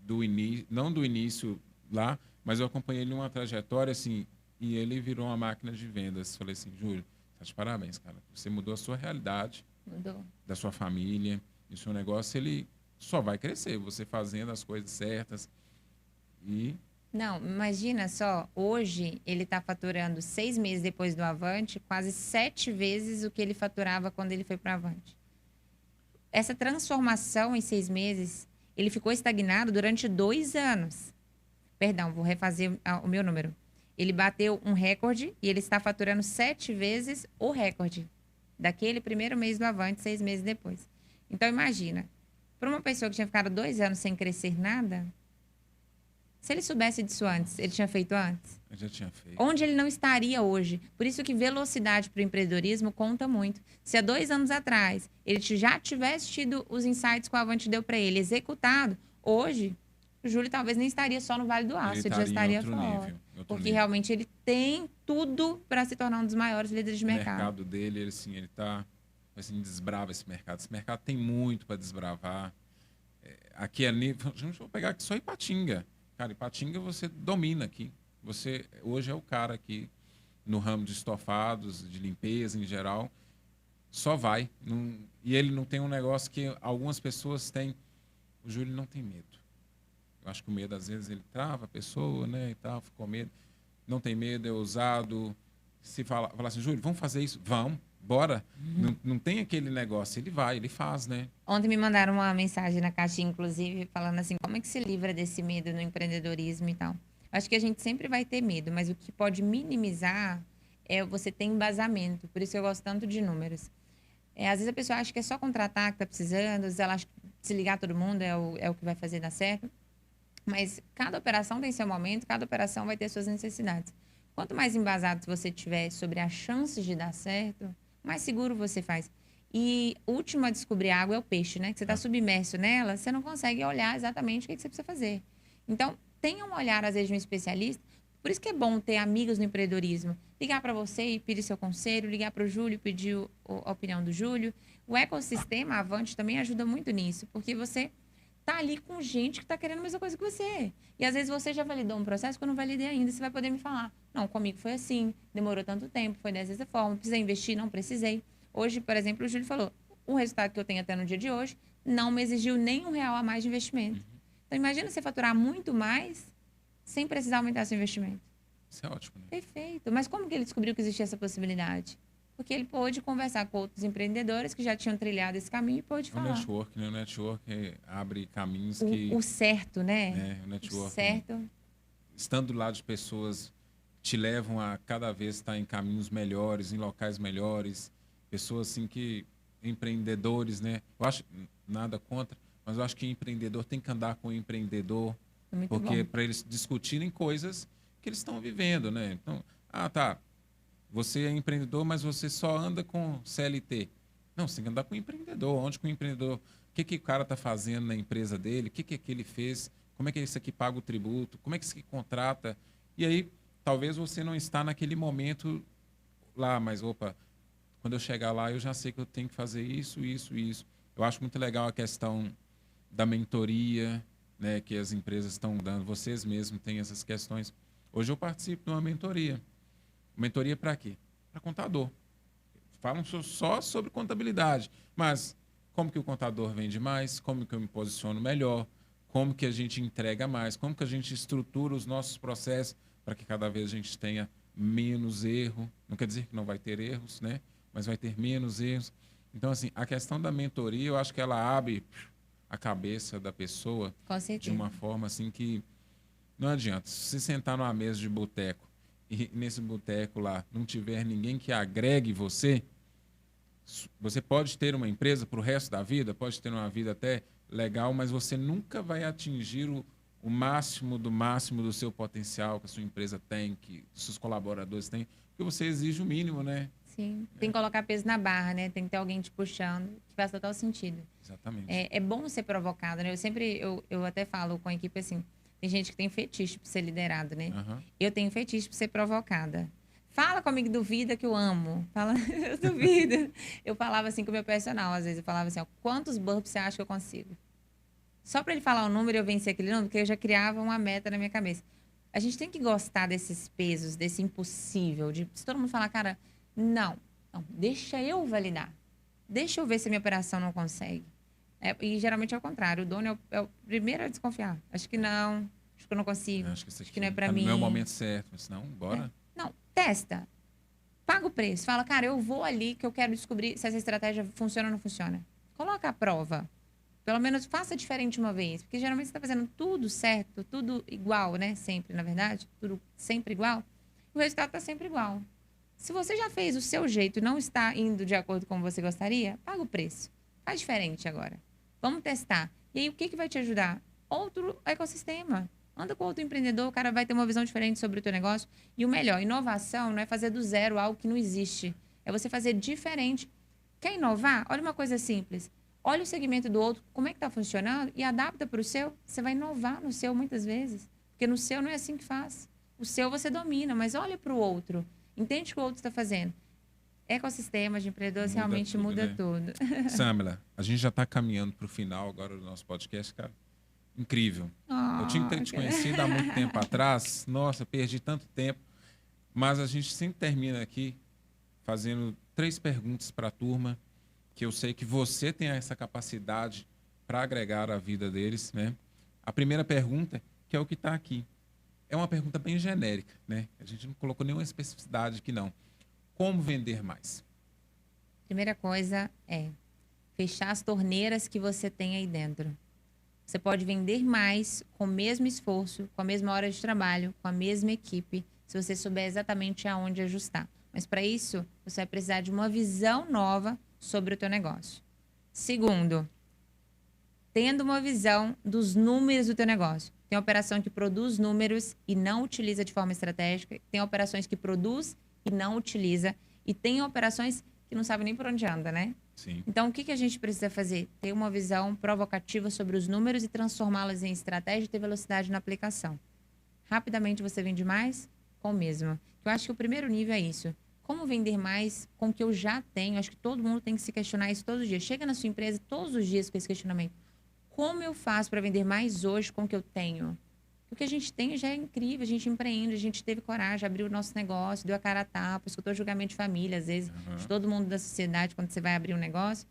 do início, não do início lá, Mas eu acompanhei ele numa trajetória, assim, e ele virou uma máquina de vendas. Falei assim, Júlio, tá de parabéns, cara. Você mudou a sua realidade, Mudou. da sua família, e o seu negócio, ele só vai crescer. Você fazendo as coisas certas e... Não, imagina só, hoje ele está faturando 6 meses depois do Avante, quase 7 vezes o que ele faturava quando ele foi para o Avante. Essa transformação em 6 meses, ele ficou estagnado durante 2 anos. Perdão, vou refazer o meu número. Ele bateu um recorde e ele está faturando 7 vezes o recorde daquele primeiro mês do Avante, 6 meses depois. Então, imagina, para uma pessoa que tinha ficado 2 anos sem crescer nada, se ele soubesse disso antes, ele tinha feito antes? Eu já tinha feito. Onde ele não estaria hoje? Por isso que velocidade para o empreendedorismo conta muito. Se há 2 anos atrás ele já tivesse tido os insights que o Avante deu para ele executado, hoje o Júlio talvez nem estaria só no Vale do Aço, ele já estaria em outro fora. nível, Porque realmente ele tem tudo para se tornar um dos maiores líderes de o mercado. mercado dele, ele, assim, ele tá, assim, desbrava esse mercado. Esse mercado tem muito para desbravar. Aqui é nível... A gente vai pegar aqui só Ipatinga. Cara, Ipatinga você domina aqui. Você hoje é o cara aqui no ramo de estofados, de limpeza em geral. Só vai. E ele não tem um negócio que algumas pessoas têm. O Júlio não tem medo. Eu acho que o medo, às vezes, ele trava a pessoa, né, e tal, ficou medo. Não tem medo, é ousado. Se falar assim, Júlio, vamos fazer isso? Vamos, bora. Não tem aquele negócio, ele vai, ele faz, né? Ontem me mandaram uma mensagem na caixinha, inclusive, falando assim, como é que se livra desse medo no empreendedorismo e tal. Acho que a gente sempre vai ter medo, mas o que pode minimizar é você ter embasamento. Por isso eu gosto tanto de números. Às vezes a pessoa acha que é só contratar que está precisando, às vezes ela acha que se ligar todo mundo é o que vai fazer dar certo. Mas cada operação tem seu momento, cada operação vai ter suas necessidades. Quanto mais embasado você tiver sobre as chances de dar certo, mais seguro você faz. E o último a descobrir a água é o peixe, né? Que você está submerso nela, você não consegue olhar exatamente o que você precisa fazer. Então, tenha um olhar, às vezes, de um especialista. Por isso que é bom ter amigos no empreendedorismo. Ligar para você e pedir seu conselho, ligar para o Júlio e pedir a opinião do Júlio. O ecossistema Avante também ajuda muito nisso, porque você tá ali com gente que tá querendo a mesma coisa que você. E às vezes você já validou um processo que eu não validei ainda. Você vai poder me falar, não, comigo foi assim, demorou tanto tempo, foi dessa forma, precisei investir, não precisei. Hoje, por exemplo, o Júlio falou, o resultado que eu tenho até no dia de hoje não me exigiu nem R$1 a mais de investimento. Então imagina você faturar muito mais sem precisar aumentar seu investimento. Isso é ótimo, né? Perfeito. Mas como que ele descobriu que existia essa possibilidade? Porque ele pôde conversar com outros empreendedores que já tinham trilhado esse caminho e pôde falar. O network, né? O network abre caminhos que... O certo, né? O network. O certo. Estando do lado de pessoas te levam a cada vez estar em caminhos melhores, em locais melhores. Pessoas, assim, que... Empreendedores, né? Eu acho... Nada contra, mas eu acho que empreendedor tem que andar com o empreendedor. Muito porque bom. para eles discutirem coisas que eles estão vivendo, né? Então, tá... Você é empreendedor, mas você só anda com CLT. Não, você tem que andar com o empreendedor. Onde que o empreendedor... O que o cara está fazendo na empresa dele? O que ele fez? Como é que isso aqui paga o tributo? Como é que isso aqui contrata? E aí, talvez você não está naquele momento lá, mas, opa, quando eu chegar lá, eu já sei que eu tenho que fazer isso, isso, isso. Eu acho muito legal a questão da mentoria, né, que as empresas estão dando. Vocês mesmos têm essas questões. Hoje eu participo de uma mentoria. Mentoria para quê? Para contador. Falam só sobre contabilidade, mas como que o contador vende mais, como que eu me posiciono melhor, como que a gente entrega mais, como que a gente estrutura os nossos processos para que cada vez a gente tenha menos erro. Não quer dizer que não vai ter erros, né? Mas vai ter menos erros. Então, assim, a questão da mentoria, eu acho que ela abre a cabeça da pessoa de uma forma assim que não adianta. Se você sentar numa mesa de boteco e nesse boteco lá não tiver ninguém que agregue você, você pode ter uma empresa para o resto da vida, pode ter uma vida até legal, mas você nunca vai atingir o máximo do seu potencial que a sua empresa tem, que seus colaboradores têm, porque você exige o mínimo, né? Sim, tem que colocar peso na barra, né? Tem que ter alguém te puxando, que faz total sentido. Exatamente. É bom ser provocado, né? Eu até falo com a equipe assim, tem gente que tem fetiche por ser liderado, né? Uhum. Eu tenho fetiche por ser provocada. Fala comigo, duvida que eu amo. Fala, eu duvido. Eu falava assim com o meu personal, às vezes. Eu falava assim, ó, quantos burpees você acha que eu consigo? Só para ele falar o número e eu vencer aquele número, porque eu já criava uma meta na minha cabeça. A gente tem que gostar desses pesos, desse impossível. Se todo mundo falar, cara, não, deixa eu validar. Deixa eu ver se a minha operação não consegue. E geralmente é o contrário. O dono é o primeiro a desconfiar. Acho que não, acho que eu não consigo, Acho que que não é para tá mim. Não é o momento certo. Mas não, bora. Não, testa. Paga o preço. Fala, cara, eu vou ali que eu quero descobrir se essa estratégia funciona ou não funciona. Coloca a prova. Pelo menos faça diferente uma vez. Porque geralmente você está fazendo tudo certo, tudo igual, né? Sempre, na verdade. Tudo sempre igual. O resultado está sempre igual. Se você já fez o seu jeito e não está indo de acordo com como você gostaria, paga o preço. Faz diferente agora. Vamos testar. E aí, o que vai te ajudar? Outro ecossistema. Anda com outro empreendedor, o cara vai ter uma visão diferente sobre o teu negócio. E o melhor, inovação não é fazer do zero algo que não existe. É você fazer diferente. Quer inovar? Olha uma coisa simples. Olha o segmento do outro, como é que está funcionando e adapta para o seu. Você vai inovar no seu muitas vezes. Porque no seu não é assim que faz. O seu você domina, mas olha para o outro. Entende o que o outro está fazendo. Ecossistemas de empreendedores realmente muda tudo. Samela, a gente já está caminhando para o final agora do nosso podcast, cara. Incrível. Eu tinha que ter te conhecido há muito tempo atrás. Nossa, perdi tanto tempo. Mas a gente sempre termina aqui fazendo 3 perguntas para a turma, que eu sei que você tem essa capacidade para agregar a vida deles, né? A primeira pergunta, que é o que está aqui. É uma pergunta bem genérica, né? A gente não colocou nenhuma especificidade aqui, não. Como vender mais? Primeira coisa é fechar as torneiras que você tem aí dentro. Você pode vender mais com o mesmo esforço, com a mesma hora de trabalho, com a mesma equipe, se você souber exatamente aonde ajustar. Mas para isso, você vai precisar de uma visão nova sobre o teu negócio. Segundo, tendo uma visão dos números do teu negócio. Tem operação que produz números e não utiliza de forma estratégica. Tem operações que produz e não utiliza. E tem operações que não sabe nem por onde anda, né? Sim. Então, o que a gente precisa fazer? Ter uma visão provocativa sobre os números e transformá-las em estratégia e ter velocidade na aplicação. Rapidamente você vende mais com o mesmo. Eu acho que o primeiro nível é isso. Como vender mais com o que eu já tenho? Acho que todo mundo tem que se questionar isso todos os dias. Chega na sua empresa todos os dias com esse questionamento. Como eu faço para vender mais hoje com o que eu tenho? O que a gente tem já é incrível, a gente empreende, a gente teve coragem, abriu o nosso negócio, deu a cara a tapa, escutou julgamento de família, às vezes, de todo mundo da sociedade, quando você vai abrir um negócio,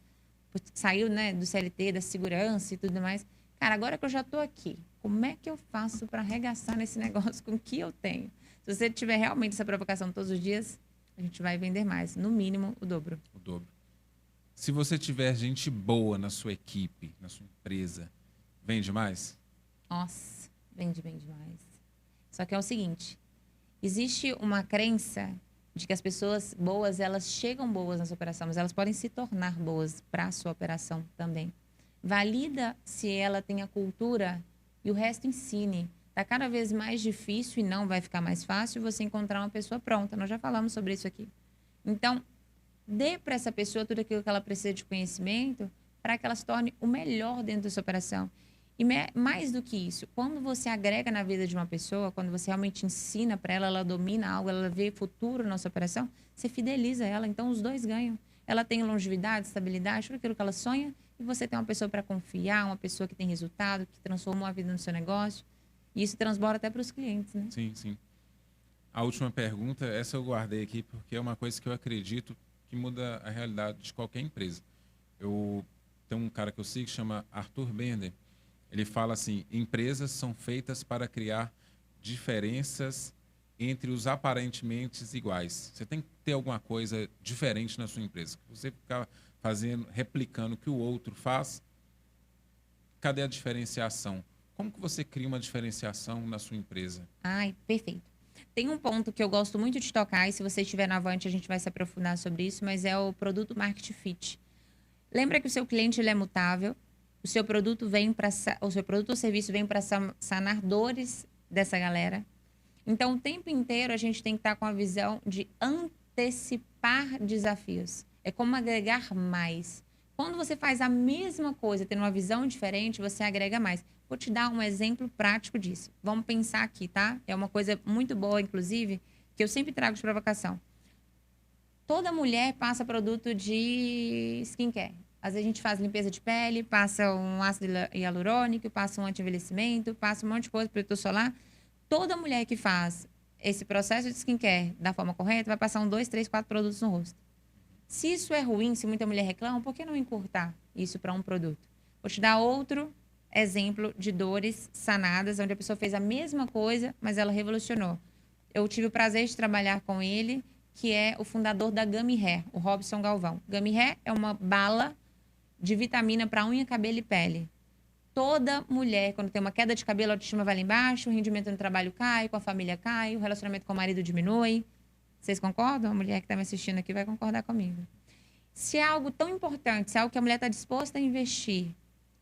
saiu, né, do CLT, da segurança e tudo mais. Cara, agora que eu já estou aqui, como é que eu faço para arregaçar nesse negócio com o que eu tenho? Se você tiver realmente essa provocação todos os dias, a gente vai vender mais, no mínimo o dobro. O dobro. Se você tiver gente boa na sua equipe, na sua empresa, vende mais? Nossa, vende bem demais. Só que é o seguinte, existe uma crença de que as pessoas boas, elas chegam boas na sua operação, mas elas podem se tornar boas para a sua operação também. Valida se ela tem a cultura e o resto ensine. Está cada vez mais difícil e não vai ficar mais fácil você encontrar uma pessoa pronta. Nós já falamos sobre isso aqui. Então, dê para essa pessoa tudo aquilo que ela precisa de conhecimento para que ela se torne o melhor dentro da sua operação. E mais do que isso, quando você agrega na vida de uma pessoa, quando você realmente ensina para ela, ela domina algo, ela vê futuro na sua operação, você fideliza ela. Então, os dois ganham. Ela tem longevidade, estabilidade, tudo aquilo que ela sonha, e você tem uma pessoa para confiar, uma pessoa que tem resultado, que transformou a vida no seu negócio. E isso transborda até para os clientes, né? Sim, sim. A última pergunta, essa eu guardei aqui, porque é uma coisa que eu acredito que muda a realidade de qualquer empresa. Eu tenho um cara que eu sigo que chama Arthur Bender. Ele fala assim, empresas são feitas para criar diferenças entre os aparentemente iguais. Você tem que ter alguma coisa diferente na sua empresa. Você ficar fazendo, replicando o que o outro faz, cadê a diferenciação? Como que você cria uma diferenciação na sua empresa? Ai, perfeito. Tem um ponto que eu gosto muito de tocar, e se você estiver na Avante, a gente vai se aprofundar sobre isso, mas é o produto market fit. Lembra que o seu cliente ele é mutável, o seu produto ou serviço vem para sanar dores dessa galera. Então, o tempo inteiro a gente tem que estar com a visão de antecipar desafios. É como agregar mais. Quando você faz a mesma coisa, tendo uma visão diferente, você agrega mais. Vou te dar um exemplo prático disso. Vamos pensar aqui, tá? É uma coisa muito boa, inclusive, que eu sempre trago de provocação. Toda mulher passa produto de skincare. Às vezes a gente faz limpeza de pele, passa um ácido hialurônico, passa um anti-envelhecimento, passa um monte de coisa, protetor solar. toda mulher que faz esse processo de skincare da forma correta vai passar 2, 3, 4 produtos no rosto. Se isso é ruim, se muita mulher reclama, por que não encurtar isso para um produto? Vou te dar outro exemplo de dores sanadas, onde a pessoa fez a mesma coisa, mas ela revolucionou. Eu tive o prazer de trabalhar com ele, que é o fundador da Gummy Hair, o Robson Galvão. Gummy Hair é uma bala de vitamina para unha, cabelo e pele. Toda mulher, quando tem uma queda de cabelo, a autoestima vai lá embaixo, o rendimento no trabalho cai, com a família cai, o relacionamento com o marido diminui. Vocês concordam? A mulher que está me assistindo aqui vai concordar comigo. Se é algo tão importante, se é algo que a mulher está disposta a investir,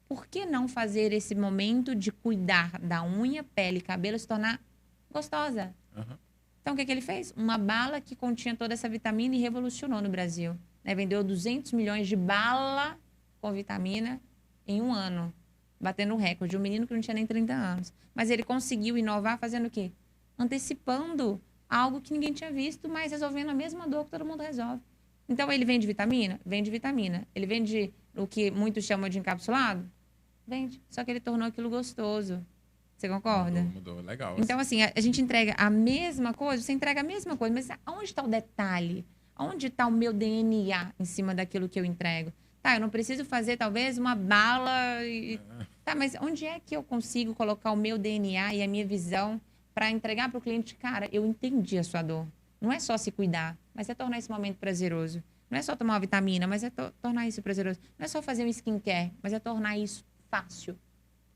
por que não fazer esse momento de cuidar da unha, pele e cabelo se tornar gostosa? Uhum. Então, o que ele fez? Uma bala que continha toda essa vitamina e revolucionou no Brasil. Né? Vendeu 200 milhões de bala com vitamina em um ano, batendo o recorde. Um menino que não tinha nem 30 anos. Mas ele conseguiu inovar fazendo o quê? Antecipando algo que ninguém tinha visto, mas resolvendo a mesma dor que todo mundo resolve. Então, ele vende vitamina? Vende vitamina. Ele vende o que muitos chamam de encapsulado? Vende. Só que ele tornou aquilo gostoso. Você concorda? Mudou. Legal. Então, assim, a gente entrega a mesma coisa, você entrega a mesma coisa, mas aonde está o detalhe? Aonde está o meu DNA em cima daquilo que eu entrego? Tá, eu não preciso fazer, talvez, uma bala. Tá, mas onde é que eu consigo colocar o meu DNA e a minha visão para entregar para o cliente? Cara, eu entendi a sua dor. Não é só se cuidar, mas é tornar esse momento prazeroso. Não é só tomar uma vitamina, mas é tornar isso prazeroso. Não é só fazer um skincare, mas é tornar isso fácil.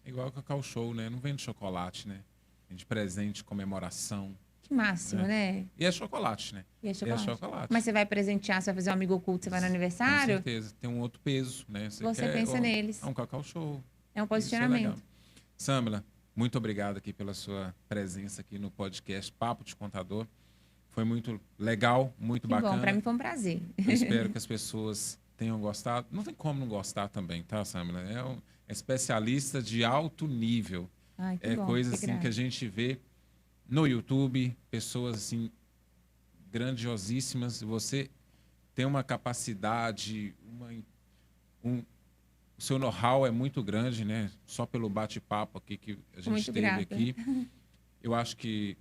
Igual o Cacau Show, né? Não vende chocolate, né? Vende presente, comemoração. Que máximo, né? E é chocolate, né? E é chocolate. E é chocolate. Mas você vai presentear, você vai fazer um amigo oculto, você vai no aniversário? Com certeza. Tem um outro peso, né? Você pensa neles. É um Cacau Show. É um posicionamento. Samila, muito obrigado aqui pela sua presença aqui no podcast Papo de Contador. Foi muito legal, muito bacana. Bom, para mim foi um prazer. Eu espero que as pessoas tenham gostado. Não tem como não gostar também, tá, Samila? É especialista de alto nível. Ai, que é bom, coisa assim que a gente vê no YouTube, pessoas assim grandiosíssimas. Você tem uma capacidade, o seu know-how é muito grande, né? Só pelo bate-papo aqui que a gente muito teve grata. aqui. Eu acho que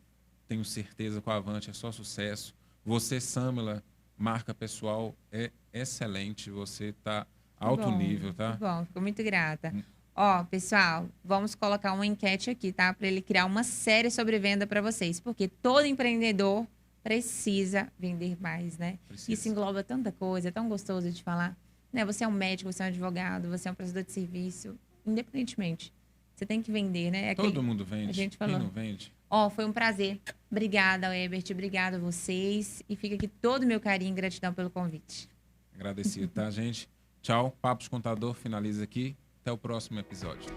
tenho certeza que o Avante é só sucesso. Você, Samila, marca pessoal, é excelente. Você está alto nível, tá? Que bom, fico muito grata. Ó, pessoal, vamos colocar uma enquete aqui, tá? Para ele criar uma série sobre venda para vocês. Porque todo empreendedor precisa vender mais, né? Precisa. Isso engloba tanta coisa, é tão gostoso de falar. Né? Você é um médico, você é um advogado, você é um prestador de serviço. Independentemente, você tem que vender, né? Todo mundo vende. A gente falou. Quem não vende? Ó, foi um prazer. Obrigada, Ebert. Obrigada a vocês. E fica aqui todo o meu carinho e gratidão pelo convite. Agradecido, tá, gente? Tchau. Papo de Contador finaliza aqui. Até o próximo episódio.